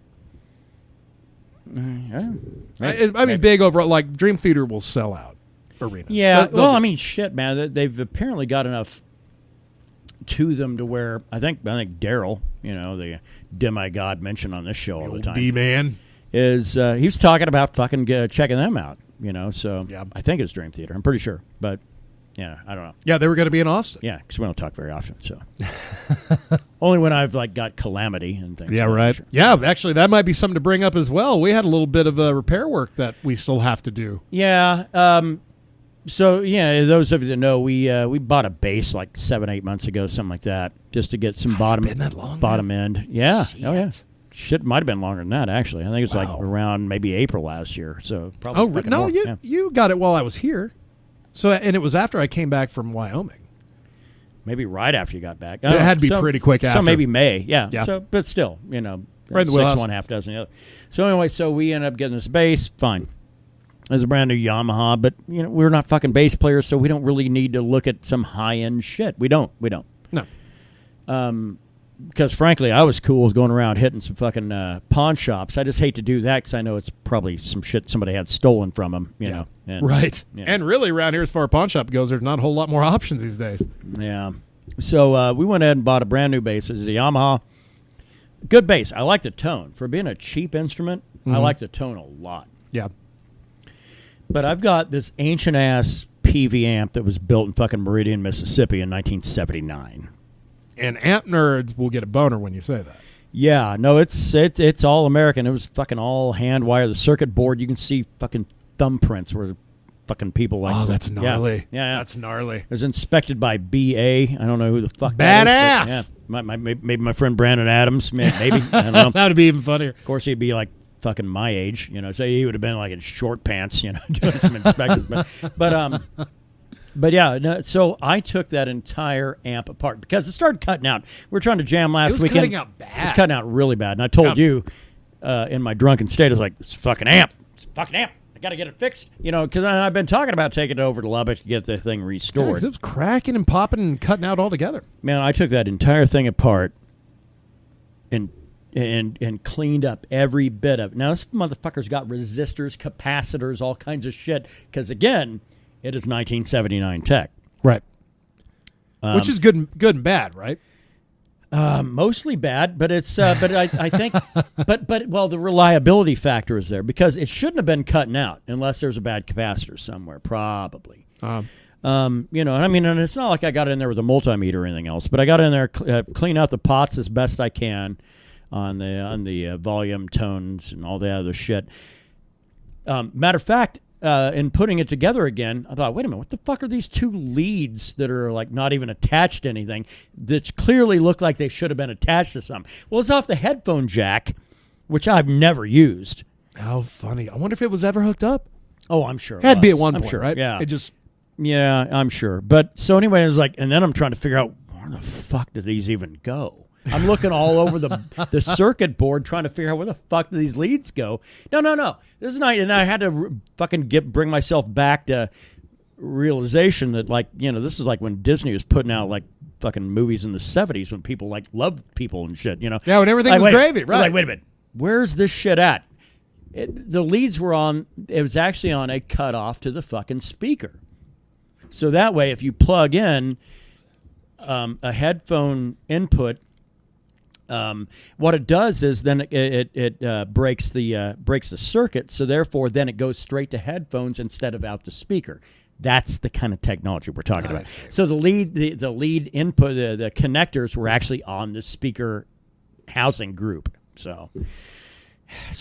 Yeah. I mean, big overall. Like Dream Theater will sell out arenas. Yeah. Well, I mean, shit, man. They've apparently got enough to them to where I think Daryl, the demigod mentioned on this show all the time, D-man, is he was talking about fucking checking them out. So yeah. I think it's Dream Theater. I'm pretty sure, but yeah, I don't know. Yeah, they were going to be in Austin. Yeah, because we don't talk very often. So only when I've like got calamity and things. Yeah, right. Yeah, actually, that might be something to bring up as well. We had a little bit of repair work that we still have to do. Yeah. So yeah, those of you that know, we bought a bass like 7-8 months ago, something like that, just to get some bottom end. Yeah. Shit. Oh yeah. Shit, might have been longer than that actually. I think it was like around maybe April last year. So probably. Oh no, more. You got it while I was here. So and it was after I came back from Wyoming. Maybe right after you got back. It had to be pretty quick after. So maybe May. Yeah. Yeah. So, but still, right in the 6, wheelhouse. 1/2 dozen the other. So anyway, so we ended up getting this bass. Fine. It was a brand new Yamaha, but we're not fucking bass players, so we don't really need to look at some high end shit. We don't. No. Because frankly, I was cool with going around hitting some fucking pawn shops. I just hate to do that because I know it's probably some shit somebody had stolen from them. You know. And, right. Yeah. And really, around here, as far as pawn shop goes, there's not a whole lot more options these days. Yeah. So we went ahead and bought a brand new bass. It's a Yamaha. Good bass. I like the tone. For being a cheap instrument, I like the tone a lot. Yeah. But I've got this ancient-ass PV amp that was built in fucking Meridian, Mississippi in 1979. And amp nerds will get a boner when you say that. Yeah, no, it's all American. It was fucking all hand wire. The circuit board, you can see fucking thumbprints where fucking people like. Oh, that's gnarly. Yeah. That's gnarly. It was inspected by BA. I don't know who the fuck Badass. that is. Yeah, maybe my friend Brandon Adams. Maybe. I don't know. That would be even funnier. Of course, he'd be like fucking my age, so he would have been like in short pants, doing some inspections. But yeah, no, so I took that entire amp apart because it started cutting out. We were trying to jam last weekend. Cutting out bad. It was cutting out really bad. And I told you in my drunken state, I was like, it's a fucking amp. It's a fucking amp. I got to get it fixed. Because I've been talking about taking it over to Lubbock to get the thing restored. Yeah, it was cracking and popping and cutting out altogether. Man, I took that entire thing apart and cleaned up every bit of it. Now, this motherfucker's got resistors, capacitors, all kinds of shit. Because, again, it is 1979 tech. Right. Which is good and bad, right? Mostly bad, but it's but I think but the reliability factor is there because it shouldn't have been cutting out unless there's a bad capacitor somewhere, probably. And I mean, and it's not like I got in there with a multimeter or anything else, but I got in there, clean out the pots as best I can on the volume, tones, and all the other shit. Matter of fact, in putting it together again, I thought, wait a minute, what the fuck are these two leads that are like not even attached to anything that clearly look like they should have been attached to something? Well, it's off the headphone jack, which I've never used. How funny. I wonder if it was ever hooked up. Oh, I'm sure. It had to be at one I'm point, sure. right? Yeah. Yeah, I'm sure. But so anyway, it was like, and then I'm trying to figure out where the fuck do these even go? I'm looking all over the circuit board trying to figure out where the fuck do these leads go. No. This is not, and I had to fucking bring myself back to realization that this is like when Disney was putting out like fucking movies in the 70s when people like loved people and shit, Yeah, when everything was gravy, right? Like, wait a minute, where's this shit at? The leads were on. It was actually on a cutoff to the fucking speaker, so that way if you plug in a headphone input. What it does is then it breaks the circuit, so therefore then it goes straight to headphones instead of out the speaker. That's the kind of technology we're talking about. So the lead input, the connectors were actually on the speaker housing group. So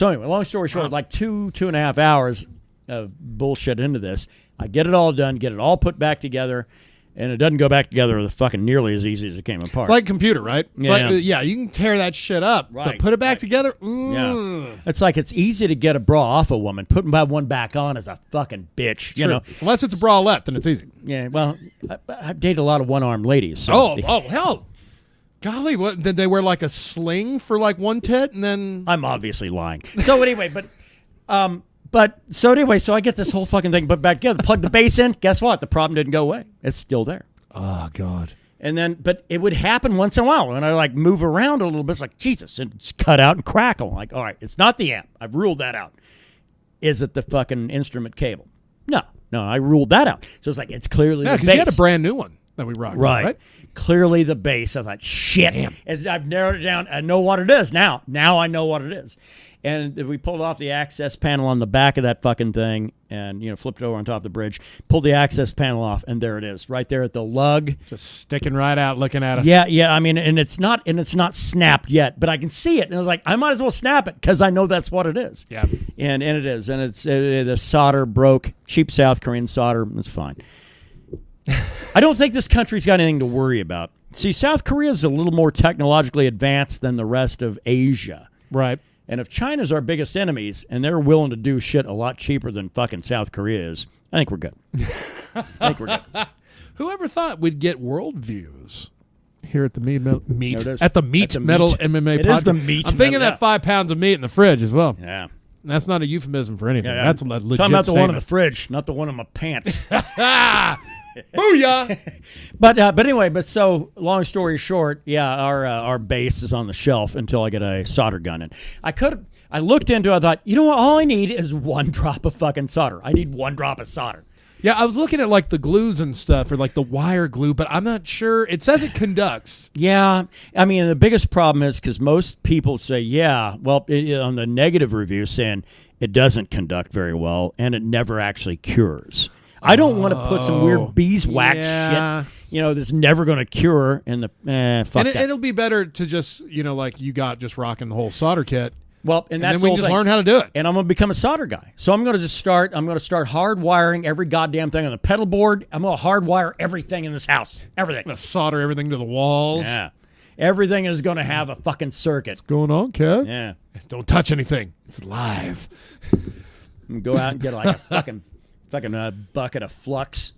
anyway, long story short, like 2.5 hours of bullshit into this. I get it all done, get it all put back together, and it doesn't go back together fucking nearly as easy as it came apart. It's like a computer, right? It's Yeah. like, you can tear that shit up, Right. but put it back together. Yeah. It's like it's easy to get a bra off a woman. Putting one back on is a fucking bitch. You know. Unless it's a bralette, then it's easy. Yeah. Well, I've dated a lot of one-armed ladies. So Hell. Golly, what did they wear, like a sling for like one tit, and then I'm obviously lying. So anyway, so I get this whole fucking thing put back together. Plug the base in. Guess what? The problem didn't go away. It's still there. oh god, And then, but it would happen once in a while when I like move around a little bit. It's like Jesus, it's cut out and crackle. Like, all right, it's not the amp. I've ruled that out. Is it the fucking instrument cable? No, I ruled that out. So it's like it's clearly the because bass. you had a brand new one that we rocked, right? Clearly the bass. I thought, shit. Damn. As I've narrowed it down. I know what it is now. Now I know what it is. And we pulled off the access panel on the back of that fucking thing and, flipped it over on top of the bridge, pulled the access panel off, and there it is, right there at the lug. Just sticking right out, looking at us. Yeah. I mean, and it's not snapped yet, but I can see it. And I was like, I might as well snap it because I know that's what it is. Yeah. And it is. And it's the solder broke. Cheap South Korean solder. It's fine. I don't think this country's got anything to worry about. See, South Korea is a little more technologically advanced than the rest of Asia. Right. And if China's our biggest enemies and they're willing to do shit a lot cheaper than fucking South Korea is, I think we're good. Whoever thought we'd get world views here at the Meat There it is. at the Meat Metal MMA It podcast. is the Meat I'm thinking Metal, that 5 pounds of meat in the fridge as well. Yeah. That's not a euphemism for anything. Yeah. That's a legit Talking about the one in the statement. fridge, not the one in my pants. Booyah! But anyway, so long story short, our base is on the shelf until I get a solder gun in. I looked into it, I thought, you know what, all I need is 1 drop of fucking solder. I need 1 drop of solder. Yeah, I was looking at like the glues and stuff, or like the wire glue, but I'm not sure. It says it conducts. Yeah, I mean, the biggest problem is because most people say, on the negative review saying it doesn't conduct very well and it never actually cures. I don't want to put some weird beeswax shit, that's never going to cure. And It'll be better to just, like you got just rocking the whole solder kit. Well, and that's then we can just learn how to do it. And I'm going to become a solder guy. So I'm going to start hardwiring every goddamn thing on the pedal board. I'm going to hardwire everything in this house. Everything. I'm going to solder everything to the walls. Yeah. Everything is going to have a fucking circuit. What's going on, Kev? Yeah. Don't touch anything. It's live. Go out and get like a fucking bucket of flux.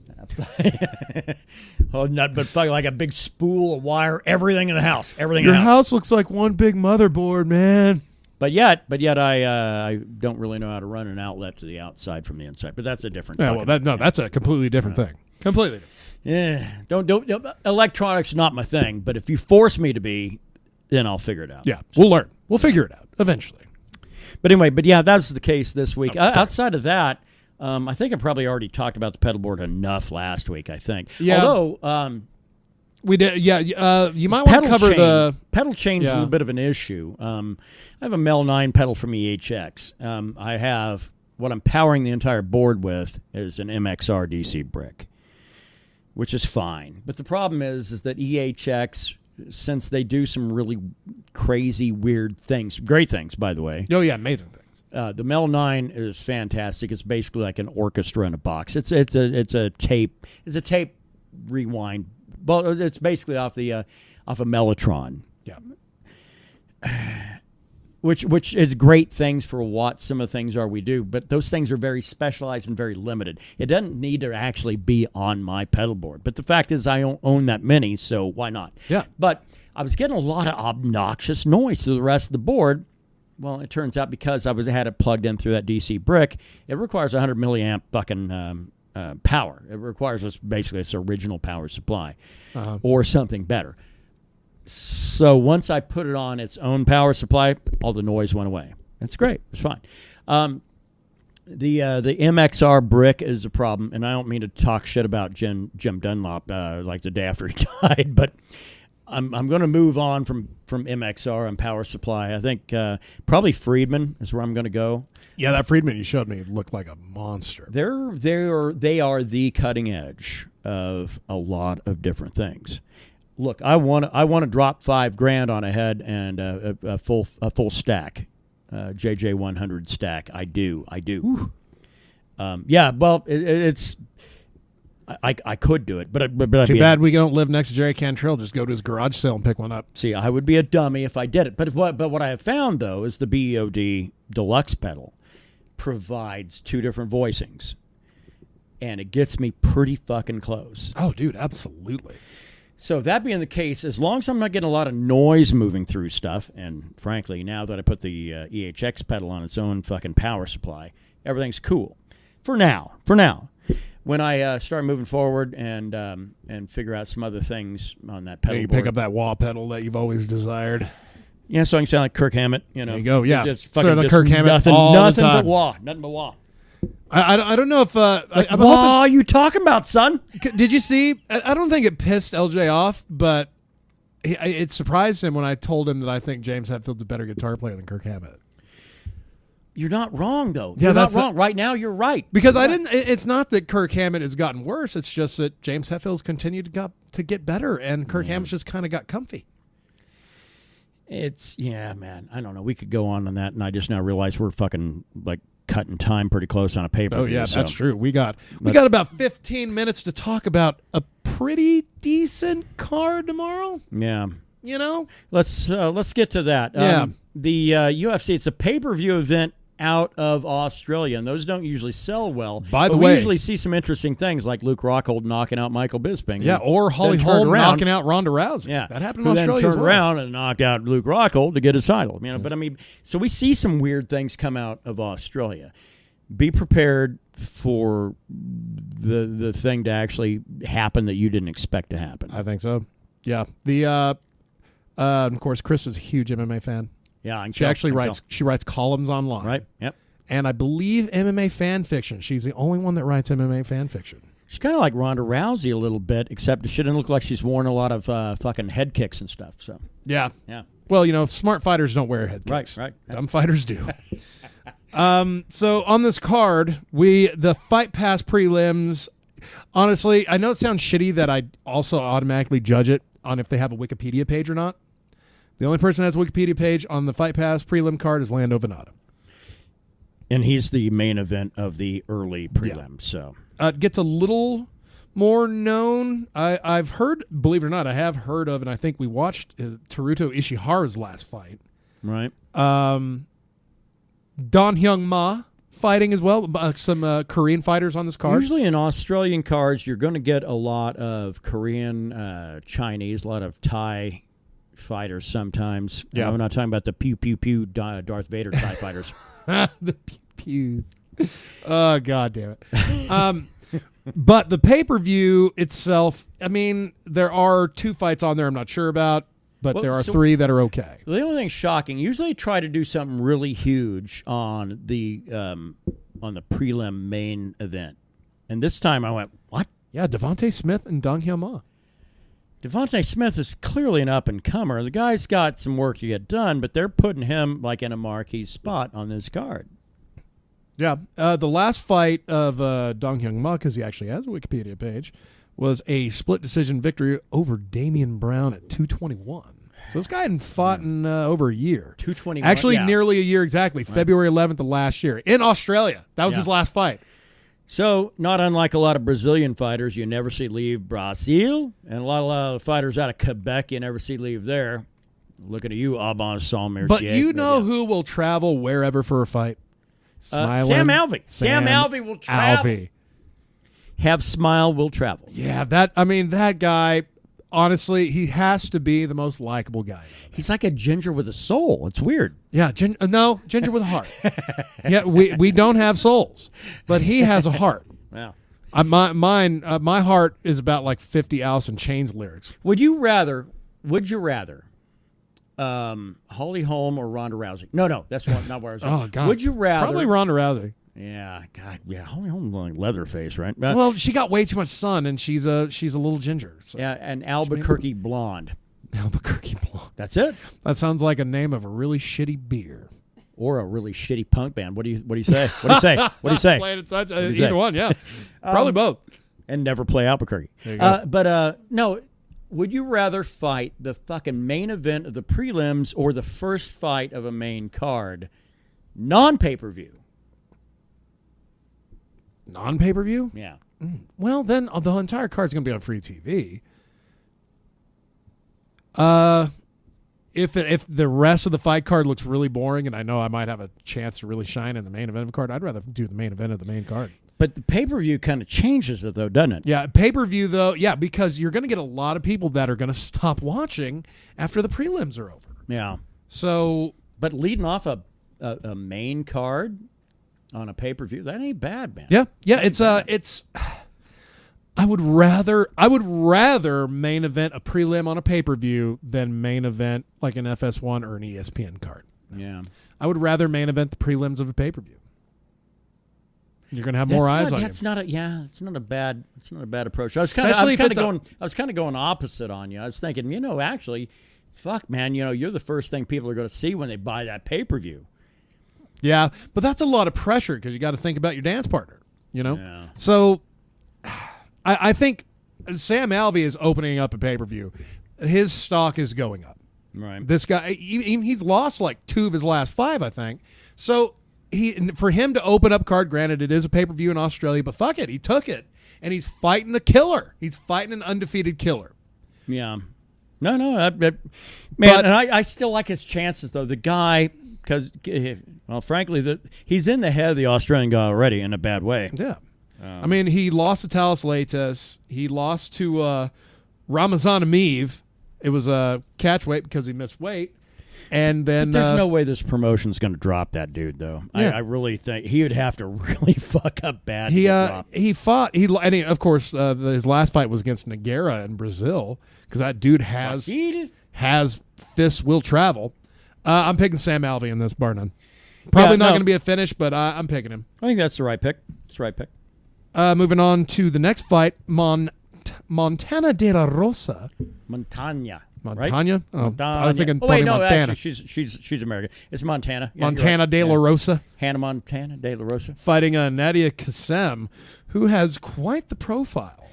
Fucking like a big spool of wire. Everything in the house. Everything in Your the house looks like one big motherboard, man. But yet I don't really know how to run an outlet to the outside from the inside. But that's a different. Yeah, that's a completely different thing. Completely different. Yeah, don't electronics not my thing. But if you force me to be, then I'll figure it out. Yeah, we'll learn. We'll figure it out eventually. But anyway, that was the case this week. Outside of that, I think I probably already talked about the pedal board enough last week. I think. Yeah. Although. We did, you might want to cover the pedal chain is a little bit of an issue. I have a Mel 9 pedal from EHX. I have what I'm powering the entire board with is an MXR DC brick, which is fine. But the problem is that EHX, since they do some really crazy, weird things, great things, by the way. Oh yeah, amazing things. The Mel 9 is fantastic. It's basically like an orchestra in a box. It's a tape rewind. Well, it's basically off a Mellotron. Yeah. Which is great things for what some of the things are we do, but those things are very specialized and very limited. It doesn't need to actually be on my pedal board. But the fact is I don't own that many, so why not? Yeah. But I was getting a lot of obnoxious noise through the rest of the board. Well, it turns out because I had it plugged in through that DC brick, it requires 100 milliamp fucking power. It requires basically its original power supply or something better. So once I put it on its own power supply, all the noise went away. That's great. It's fine. The MXR brick is a problem, and I don't mean to talk shit about Jim Dunlop like the day after he died, but I'm going to move on from MXR and power supply. I think probably Friedman is where I'm going to go. Yeah, that Friedman you showed me looked like a monster. They are the cutting edge of a lot of different things. look, I want to drop $5,000 on a head and a full stack, JJ 100 stack. I do. Yeah, well, it's. I could do it, but too bad we don't live next to Jerry Cantrell. Just go to his garage sale and pick one up. See, I would be a dummy if I did it. But what I have found though is the BOD Deluxe pedal provides 2 different voicings, and it gets me pretty fucking close. Oh, dude, absolutely. So that being the case, as long as I'm not getting a lot of noise moving through stuff, and frankly, now that I put the EHX pedal on its own fucking power supply, everything's cool for now. When I start moving forward and figure out some other things on that pedal you board. pick up that wah pedal that you've always desired. Yeah, so I can sound like Kirk Hammett. You know, there you go. Yeah, just Kirk Hammett nothing, all nothing the time. Nothing but wah. I don't know if what are you talking about, son? Did you see? I don't think it pissed LJ off, but it surprised him when I told him that I think James Hetfield's a better guitar player than Kirk Hammett. You're not wrong, though. Yeah, you're not wrong. Right now, you're right. Because I didn't. It's not that Kirk Hammett has gotten worse. It's just that James Hetfield's continued to get better, and Kirk Hammett's just kind of got comfy. Man. I don't know. We could go on that, and I just now realize we're fucking like cutting time pretty close on a paper. Oh yeah, that's true. We got about 15 minutes to talk about a pretty decent card tomorrow. Yeah. You know, let's get to that. Yeah. The UFC. It's a pay-per-view event out of Australia, and those don't usually sell well. By the way, we usually see some interesting things like Luke Rockhold knocking out Michael Bisping. Yeah, or Holly Holm knocking out Ronda Rousey. Yeah, that happened in Australia. Then turned around and knocked out Luke Rockhold to get his title. You know, but I mean, so we see some weird things come out of Australia. Be prepared for the thing to actually happen that you didn't expect to happen. I think so. Yeah. Of course, Chris is a huge MMA fan. Yeah, she actually writes columns online. Right. Yep. And I believe MMA fan fiction. She's the only one that writes MMA fan fiction. She's kind of like Ronda Rousey a little bit, except it shouldn't look like she's worn a lot of fucking head kicks and stuff. So yeah. Yeah. Well, you know, smart fighters don't wear head kicks. Right. Dumb fighters do. So on this card, the Fight Pass prelims. Honestly, I know it sounds shitty that I also automatically judge it on if they have a Wikipedia page or not. The only person that has a Wikipedia page on the Fight Pass prelim card is Lando Venata. And he's the main event of the early prelim. Yeah. So it gets a little more known. I've heard, believe it or not, I have heard of, and I think we watched Teruto Ishihara's last fight. Right. Don Hyung Ma fighting as well. Some Korean fighters on this card. Usually in Australian cards, you're going to get a lot of Korean, Chinese, a lot of Thai fighters sometimes. Yeah. I'm not talking about the pew Darth Vader Thai fighters. The pews. Oh, God damn it. But the pay-per-view itself, I mean, there are 2 fights on there I'm not sure about, but there are 3 that are okay. The only thing shocking, usually try to do something really huge on the prelim main event. And this time I went, what? Yeah, Devontae Smith and Dong Hyun Ma. Devontae Smith is clearly an up-and-comer. The guy's got some work to get done, but they're putting him like in a marquee spot on this card. Yeah. The last fight of Dong Hyung Ma, because he actually has a Wikipedia page, was a split decision victory over Damian Brown at 221. So this guy hadn't fought in over a year. 221. Actually, nearly a year exactly. Right. February 11th of last year in Australia. That was his last fight. So, not unlike a lot of Brazilian fighters, you never see leave Brazil, and a lot of fighters out of Quebec, you never see leave there. Looking at you, Alban Saint-Mercier. But you know who will travel wherever for a fight? Smiling. Sam Alvey. Sam Alvey will travel. Alvey. Have Smile will travel. Yeah, that guy, honestly, he has to be the most likable guy. He's like a ginger with a soul. It's weird. Yeah, no, ginger with a heart. Yeah, we don't have souls, but he has a heart. Yeah. My heart is about like 50 Alice in Chains lyrics. Would you rather Holly Holm or Ronda Rousey? No, that's not where I was going. Oh, God. Would you rather? Probably Ronda Rousey. Yeah, God, yeah. Holly Holm like Leatherface, right? Well, she got way too much sun, and she's a little ginger. So. Yeah, and Albuquerque Blonde. Albuquerque Blonde. That's it. That sounds like a name of a really shitty beer. Or a really shitty punk band. What do you say? What do you say? What do you say? Playing either one, yeah. Probably both. And never play Albuquerque. There you go. No, Would you rather fight the fucking main event of the prelims or the first fight of a main card? Non-pay-per-view. Non-pay-per-view? Yeah. Well, then the entire card's going to be on free TV. If the rest of the fight card looks really boring and I know I might have a chance to really shine in the main event of the card, I'd rather do the main event of the main card. But the pay-per-view kind of changes it, though, doesn't it? Yeah, pay-per-view, though, yeah, because you're going to get a lot of people that are going to stop watching after the prelims are over. Yeah. So, but leading off a main card on a pay-per-view, that ain't bad, man. yeah, it's. I would rather main event a prelim on a pay-per-view than main event like an FS1 or an ESPN card. Yeah. I would rather main event the prelims of a pay-per-view. You're going to have more eyes on you. It's not a bad approach. I was kind of going opposite on you. I was thinking, actually, fuck, man, you're the first thing people are going to see when they buy that pay-per-view. Yeah, but that's a lot of pressure because you got to think about your dance partner, Yeah. So I think Sam Alvey is opening up a pay-per-view. His stock is going up. Right. This guy, he's lost like 2 of his last 5, I think. So for him to open up card, granted it is a pay-per-view in Australia, but fuck it, he took it, and he's fighting the killer. He's fighting an undefeated killer. Yeah. No, man, and I still like his chances though. The guy, because frankly, he's in the head of the Australian guy already in a bad way. Yeah. I mean, he lost to Talis Leites. He lost to Ramazan Mead. It was a catch weight because he missed weight. And then but there's no way this promotion's going to drop that dude, though. Yeah. I really think he would have to really fuck up bad. He fought. Of course, his last fight was against Nogueira in Brazil because that dude has fists will travel. I'm picking Sam Alvey in this, bar none. Probably not going to be a finish, but I'm picking him. I think that's the right pick. It's the right pick. Moving on to the next fight, Montana de la Rosa. Montana. Montana? Right? Oh, I was thinking no, Montana. actually, she's American. It's Montana. Yeah, Montana right. de la Rosa. Hannah Montana de la Rosa. Fighting Nadia Kassem, who has quite the profile.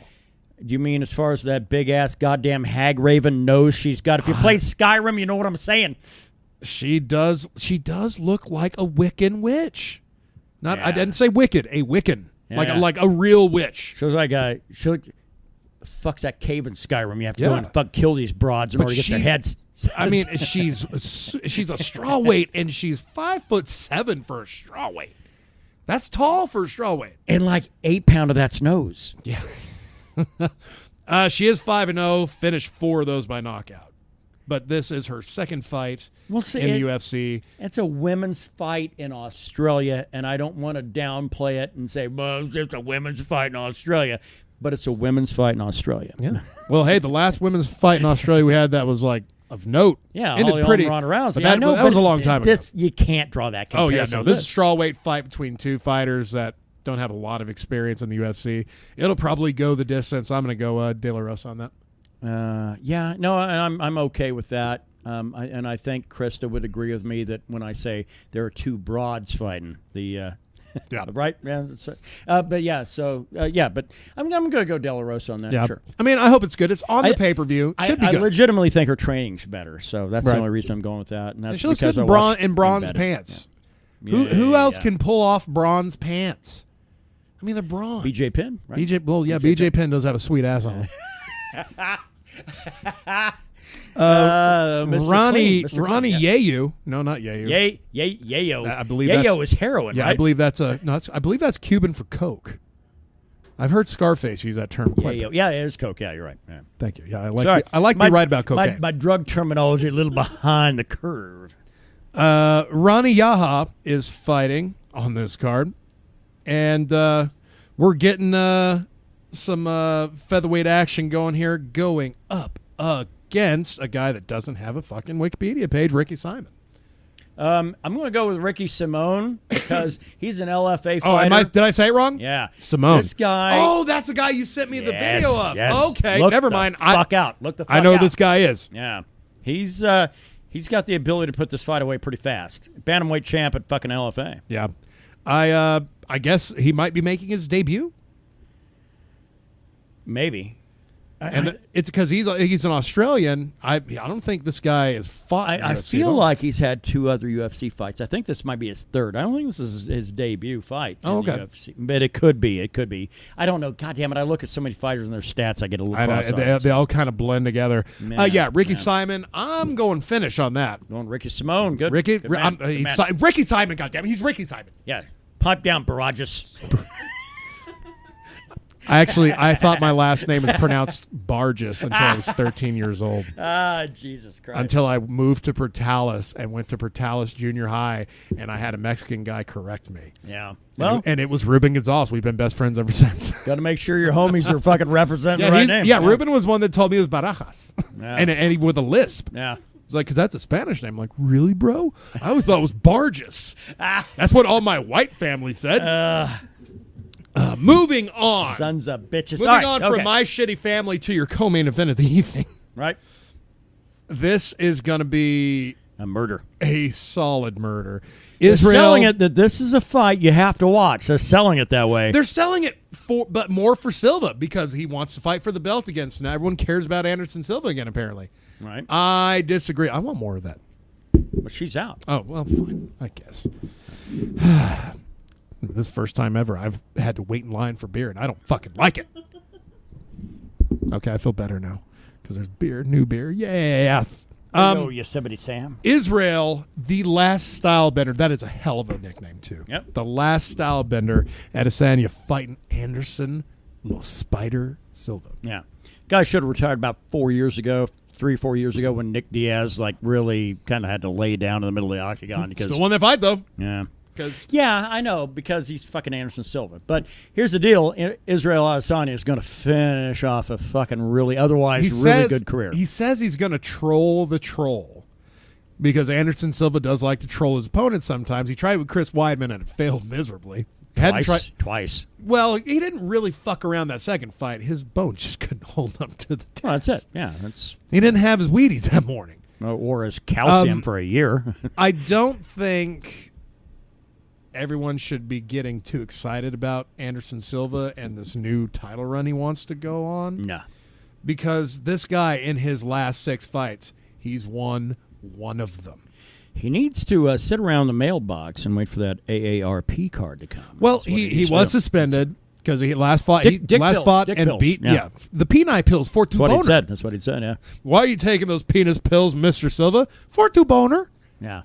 Do you mean as far as that big-ass goddamn hag raven nose she's got? If you play Skyrim, you know what I'm saying. She does look like a Wiccan witch. I didn't say wicked, a Wiccan. Yeah. Like a real witch. She was like fuck's that cave in Skyrim. You have to go and kill these broads in order to get their heads. I mean, she's a straw weight, and she's 5'7" for a straw weight. That's tall for a straw weight. And like 8 pound of that's nose. Yeah. She is 5-0, finished 4 of those by knockout. But this is her second fight in the UFC. It's a women's fight in Australia, and I don't want to downplay it and say, well, it's a women's fight in Australia. But it's a women's fight in Australia. Yeah. Well, hey, the last women's fight in Australia we had that was like of note. Yeah, ended pretty. Ronda Rousey. That was a long time ago. You can't draw that comparison. Oh yeah, no. This is a strawweight fight between 2 fighters that don't have a lot of experience in the UFC. It'll probably go the distance. I'm going to go De La Rosa on that. I'm okay with that. And I think Krista would agree with me that when I say there are 2 broads fighting, right? Yeah. But I'm going to go De La Rosa on that. Yeah. Sure. I mean, I hope it's good. It's on the pay-per-view. Should be good. I legitimately think her training's better, so that's the only reason I'm going with that. And that's she looks good in bronze pants. Yeah. Who else can pull off bronze pants? I mean, they're bronze. BJ Penn, right? BJ Penn does have a sweet ass on him. Ronnie Yeyu. No, not Yeyu. Yayo. I believe Yayo is heroin. Yeah, right? I believe that's Cuban for coke. I've heard Scarface use that term quite. Yeah, it is coke. Yeah, you're right. Yeah. Thank you. Yeah, I like to be right about cocaine. My drug terminology a little behind the curve. Ronnie Yaha is fighting on this card, and we're getting some featherweight action going here, going up against a guy that doesn't have a fucking Wikipedia page, Ricky Simon. I'm going to go with Ricky Simone because he's an LFA fighter. Oh, did I say it wrong? Yeah. Simone. This guy. Oh, that's the guy you sent me the video of. Yes. Okay, Look never mind. Fuck out. Look the fuck out. I know who this guy is. Yeah. He's got the ability to put this fight away pretty fast. Bantamweight champ at fucking LFA. Yeah. I guess he might be making his debut. Maybe. And it's because he's an Australian. I don't think this guy is fought. I feel like he's had 2 other UFC fights. I think this might be his 3rd. I don't think this is his debut fight. Oh, in the okay. UFC, but it could be. It could be. I don't know. God damn it! I look at so many fighters and their stats. I get a little. I know, they all kind of blend together. Ricky Simon. I'm going finish on that. Going Ricky Simone. Good. Ricky. Good man. Good man. Ricky Simon. Goddamn, he's Ricky Simon. Yeah. Pipe down, Barajas. I thought my last name was pronounced Barajas until I was 13 years old. Jesus Christ. Until I moved to Portales and went to Portales Junior High, and I had a Mexican guy correct me. Yeah. Well, and it was Ruben Gonzalez. We've been best friends ever since. Got to make sure your homies are fucking representing the right name. Yeah, Ruben was one that told me it was Barajas. Yeah. and he with a lisp. Yeah. It's like, because that's a Spanish name. I'm like, really, bro? I always thought it was Barges. That's what all my white family said. Moving on. Sons of bitches. Moving on from my shitty family to your co-main event of the evening. Right. This is going to be a murder. A solid murder. They're selling it that this is a fight you have to watch. They're selling it that way. They're selling it but more for Silva because he wants to fight for the belt again. So now everyone cares about Anderson Silva again, apparently. Right. I disagree. I want more of that. But she's out. Oh, well, fine, I guess. This first time ever I've had to wait in line for beer, and I don't fucking like it. Okay, I feel better now because there's beer, new beer. Yeah. Yosemite Sam. Israel, the last style bender. That is a hell of a nickname, too. Yep. The last style bender at Adesanya fighting Anderson, little Spider Silva. Yeah. Guy should have retired about 4 years ago, 3-4 years ago when Nick Diaz really kind of had to lay down in the middle of the octagon. Because, Still won that fight, though. Yeah. Yeah, I know, because he's fucking Anderson Silva. But here's the deal. Israel Adesanya is going to finish off a fucking really good career. He says he's going to troll the troll because Anderson Silva does like to troll his opponents sometimes. He tried with Chris Weidman and it failed miserably. Twice. Well, he didn't really fuck around that second fight. His bone just couldn't hold up to the test. Well, that's it. Yeah. He didn't have his Wheaties that morning. Or his calcium for a year. I don't think everyone should be getting too excited about Anderson Silva and this new title run he wants to go on. No. Because this guy, in his last 6 fights, he's won one of them. He needs to sit around the mailbox and wait for that AARP card to come. Well, he was suspended because he last fought and pills. beat. Yeah. The penile pills, Fortu boner. That's what he said, yeah. Why are you taking those penis pills, Mr. Silva? Fortu boner. Yeah.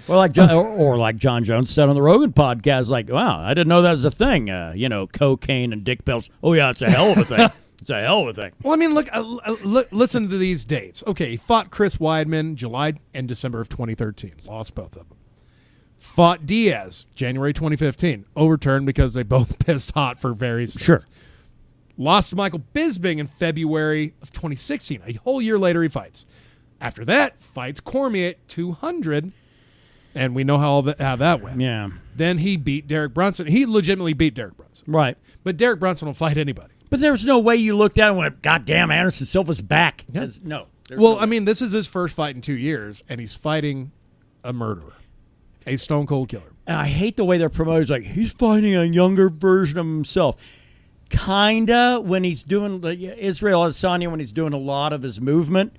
Well, like John Jones said on the Rogan podcast, like, wow, I didn't know that was a thing. Cocaine and dick pills. Oh, yeah, it's a hell of a thing. It's a hell of a thing. Well, I mean, look, listen to these dates. Okay, he fought Chris Weidman July and December of 2013. Lost both of them. Fought Diaz January 2015. Overturned because they both pissed hot for various things. Sure. Lost to Michael Bisping in February of 2016. A whole year later, he fights. After that, fights Cormier at 200. And we know how that went. Yeah. Then he beat Derek Brunson. He legitimately beat Derek Brunson. Right. But Derek Brunson will fight anybody. But there's no way you looked at it and went, God damn, Anderson Silva's back. Yeah. No. Well, I mean, this is his first fight in 2 years, and he's fighting a murderer, a stone cold killer. And I hate the way they're promoted. Like, he's fighting a younger version of himself. Kinda when he's doing Israel Adesanya, when he's doing a lot of his movement.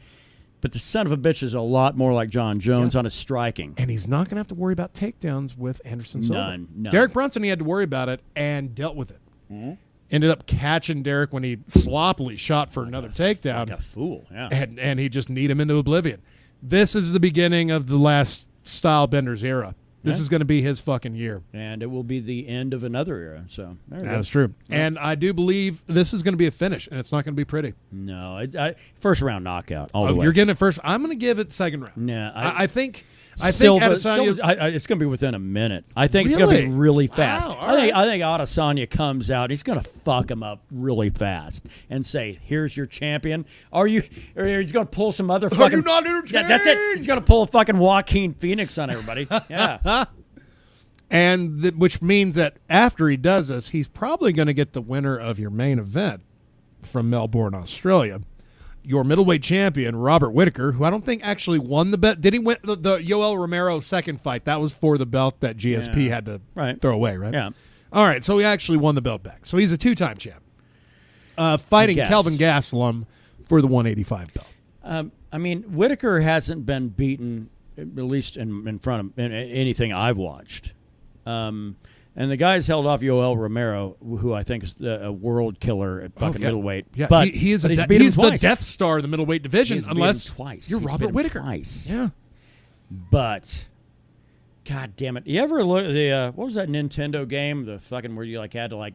But the son of a bitch is a lot more like John Jones on his striking. And he's not going to have to worry about takedowns with Anderson Silva. None. Derek Brunson, he had to worry about it and dealt with it. Mm-hmm. Ended up catching Derek when he sloppily shot for another takedown. Like a fool, yeah. And he just kneed him into oblivion. This is the beginning of the last style benders era. This is going to be his fucking year. And it will be the end of another era. So that's true. Yeah. And I do believe this is going to be a finish, and it's not going to be pretty. No. First round knockout all the way. You're getting it first. I'm going to give it second round. Yeah. I think Silva, Adesanya... it's going to be within a minute. I think it's going to be really fast. Wow, I think Adesanya comes out. He's going to fuck him up really fast and say, here's your champion. Or he's going to pull some other fucking... Are you not entertained? Yeah, that's it. He's going to pull a fucking Joaquin Phoenix on everybody. Yeah. And which means that after he does this, he's probably going to get the winner of your main event from Melbourne, Australia. Your middleweight champion, Robert Whittaker, who I don't think actually won the belt. Did he win the Yoel Romero second fight? That was for the belt that GSP had to throw away, right? Yeah. All right, so he actually won the belt back. So he's a 2-time champ. fighting Guess. Kelvin Gastelum for the 185 belt. I mean, Whitaker hasn't been beaten, at least in front of anything I've watched. And the guy's held off Yoel Romero, who I think is a world killer at fucking middleweight. Yeah, but he's he's the Death Star of the middleweight division, He's unless twice. you're He's Robert beat him Whitaker. Twice. Yeah. But, God damn it! You ever look at the what was that Nintendo game? The fucking where you had to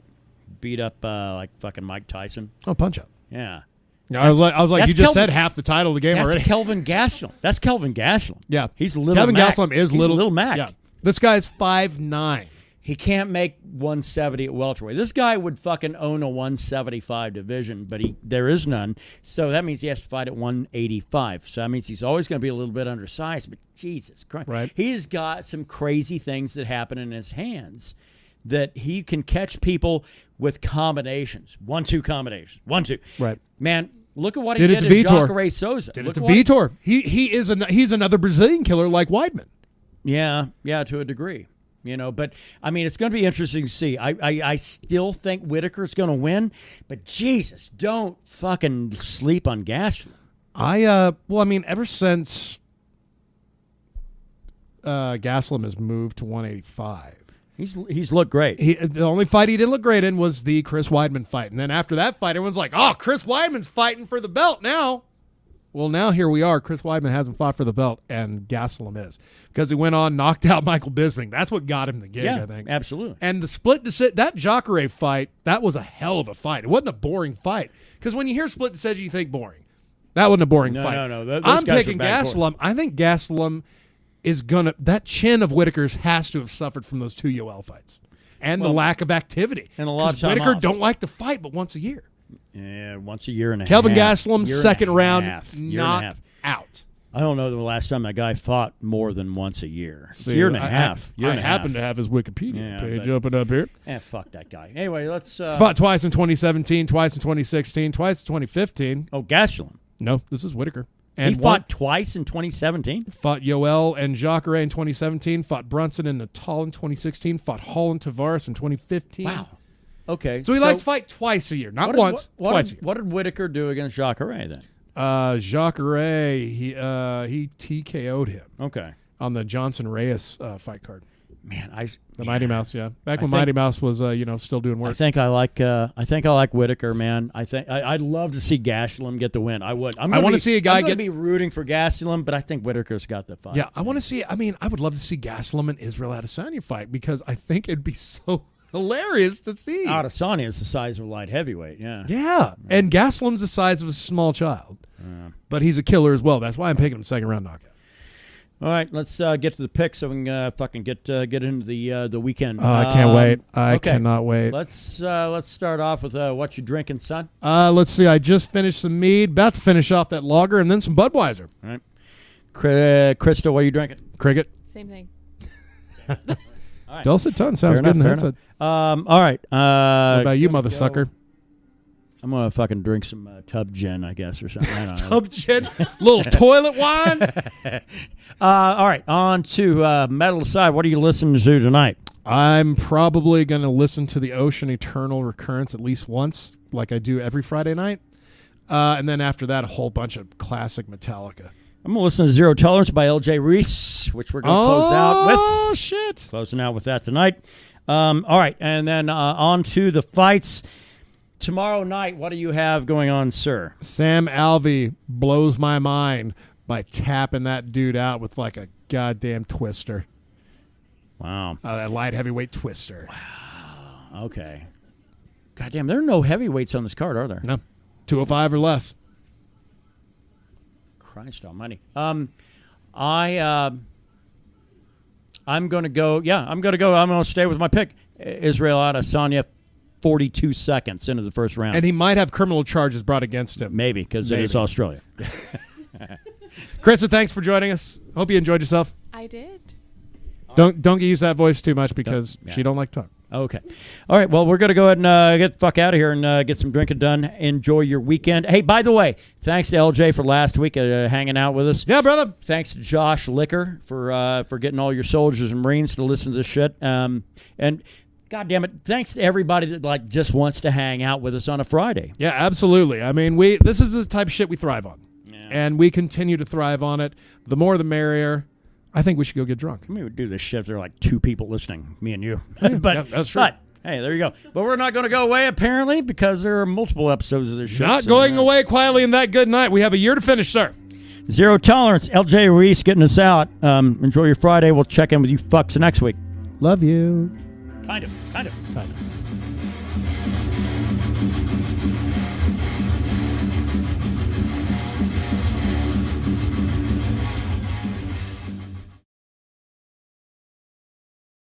beat up like fucking Mike Tyson. Oh, Punch-Out. Yeah. I was like, you just said half the title of the game that's already. Kelvin Gastelum. That's Kelvin Gastelum. Yeah, he's little. Kelvin Mac. Gastelum is He's little Mac. Yeah, this guy's 5'9". He can't make 170 at welterweight. This guy would fucking own a 175 division, but there is none. So that means he has to fight at 185. So that means he's always going to be a little bit undersized. But Jesus Christ, right? He's got some crazy things that happen in his hands that he can catch people with combinations, 1-2 combinations, 1-2. Right, man. Look at what he did to Jacare Souza. Did it to Vitor. He's another Brazilian killer like Weidman. Yeah, to a degree. But I mean, it's going to be interesting to see. I still think Whitaker's going to win, but Jesus, don't fucking sleep on Gastelum. Ever since Gastelum has moved to 185, he's looked great. The only fight he didn't look great in was the Chris Weidman fight, and then after that fight, everyone's like, "Oh, Chris Weidman's fighting for the belt now." Well, now here we are. Chris Weidman hasn't fought for the belt, and Gastelum is. Because he went on, knocked out Michael Bisping. That's what got him the gig, I think. Absolutely. And the split decision, that Jacare fight, that was a hell of a fight. It wasn't a boring fight. Because when you hear split decision, you think boring. That wasn't a boring fight. No. I'm picking Gastelum. I think Gastelum is going to, that chin of Whitaker's has to have suffered from those 2 Yoel fights. And the lack of activity. And a lot of time Whitaker off. don't like to fight but once a year. Yeah, once a year and a Kelvin half. Gastelum, second round, knocked out. I don't know the last time that guy fought more than once a year. It's a year and a half. I happen to have his Wikipedia page open up here. Fuck that guy. Anyway, let's... fought twice in 2017, twice in 2016, twice in 2015. Oh, Gastelum. No, this is Whitaker. And he fought twice in 2017? Fought Yoel and Jacare in 2017, fought Brunson and Natal in 2016, fought Hall and Tavares in 2015. Wow. Okay. So he likes to fight twice a year, not once, twice a year. What did Whitaker do against Jacare then? Jacare, he TKO'd him. Okay. On the Johnson Reyes fight card. Man, Mighty Mouse, yeah. Back when Mighty Mouse was, still doing work. I think I like Whitaker, man. I'd love to see Gastelum get the win. I would. I want to see a guy I'm be rooting for Gastelum, but I think Whitaker's got the fight. Yeah, I want to see. I would love to see Gastelum and Israel Adesanya fight because I think it'd be so hilarious to see. Adesanya is the size of a light heavyweight. Yeah. Yeah, and Gastelum's the size of a small child, but he's a killer as well. That's why I'm picking him second round knockout. All right, let's get to the pick so we can fucking get into the weekend. I can't wait. I cannot wait. Let's start off with what you drinking, son. Let's see. I just finished some mead, about to finish off that lager, and then some Budweiser. All right, Krista, what are you drinking? Cricket. Same thing. All right. Dulcet tongue sounds good in the headset. All right. What about you, mother sucker? I'm going to fucking drink some tub gin, I guess, or something. I don't know. Tub gin? Little toilet wine? All right, on to Metal Aside. What are you listening to tonight? I'm probably going to listen to the Ocean Eternal Recurrence at least once, like I do every Friday night. And then after that, a whole bunch of classic Metallica. I'm going to listen to Zero Tolerance by L.J. Reese, which we're going to close out with. Oh, shit. Closing out with that tonight. All right, and then on to the fights. Tomorrow night, what do you have going on, sir? Sam Alvey blows my mind by tapping that dude out with like a goddamn twister. Wow. That light heavyweight twister. Wow. Okay. Goddamn, there are no heavyweights on this card, are there? No. 205 or less. Christ almighty. I'm going to go. Yeah, I'm going to go. I'm going to stay with my pick. Israel Adesanya, 42 seconds into the first round. And he might have criminal charges brought against him. Maybe, because it is Australia. Krista, thanks for joining us. Hope you enjoyed yourself. I did. Don't use that voice too much because she don't like to talk. Okay. All right. Well, we're going to go ahead and get the fuck out of here and get some drinking done. Enjoy your weekend. Hey, by the way, thanks to LJ for last week hanging out with us. Yeah, brother. Thanks to Josh Licker for getting all your soldiers and Marines to listen to this shit. And God damn it! Thanks to everybody that like just wants to hang out with us on a Friday. Yeah, absolutely. I mean, this is the type of shit we thrive on, and we continue to thrive on it. The more, the merrier. I think we should go get drunk. I mean, we would do this shit if there are like 2 people listening, me and you. Yeah, that's true. But hey, there you go. But we're not going to go away apparently because there are multiple episodes of this show. Not going away quietly in that good night. We have a year to finish, sir. Zero tolerance. LJ Reese getting us out. Enjoy your Friday. We'll check in with you fucks next week. Love you. Kind of. Kind of.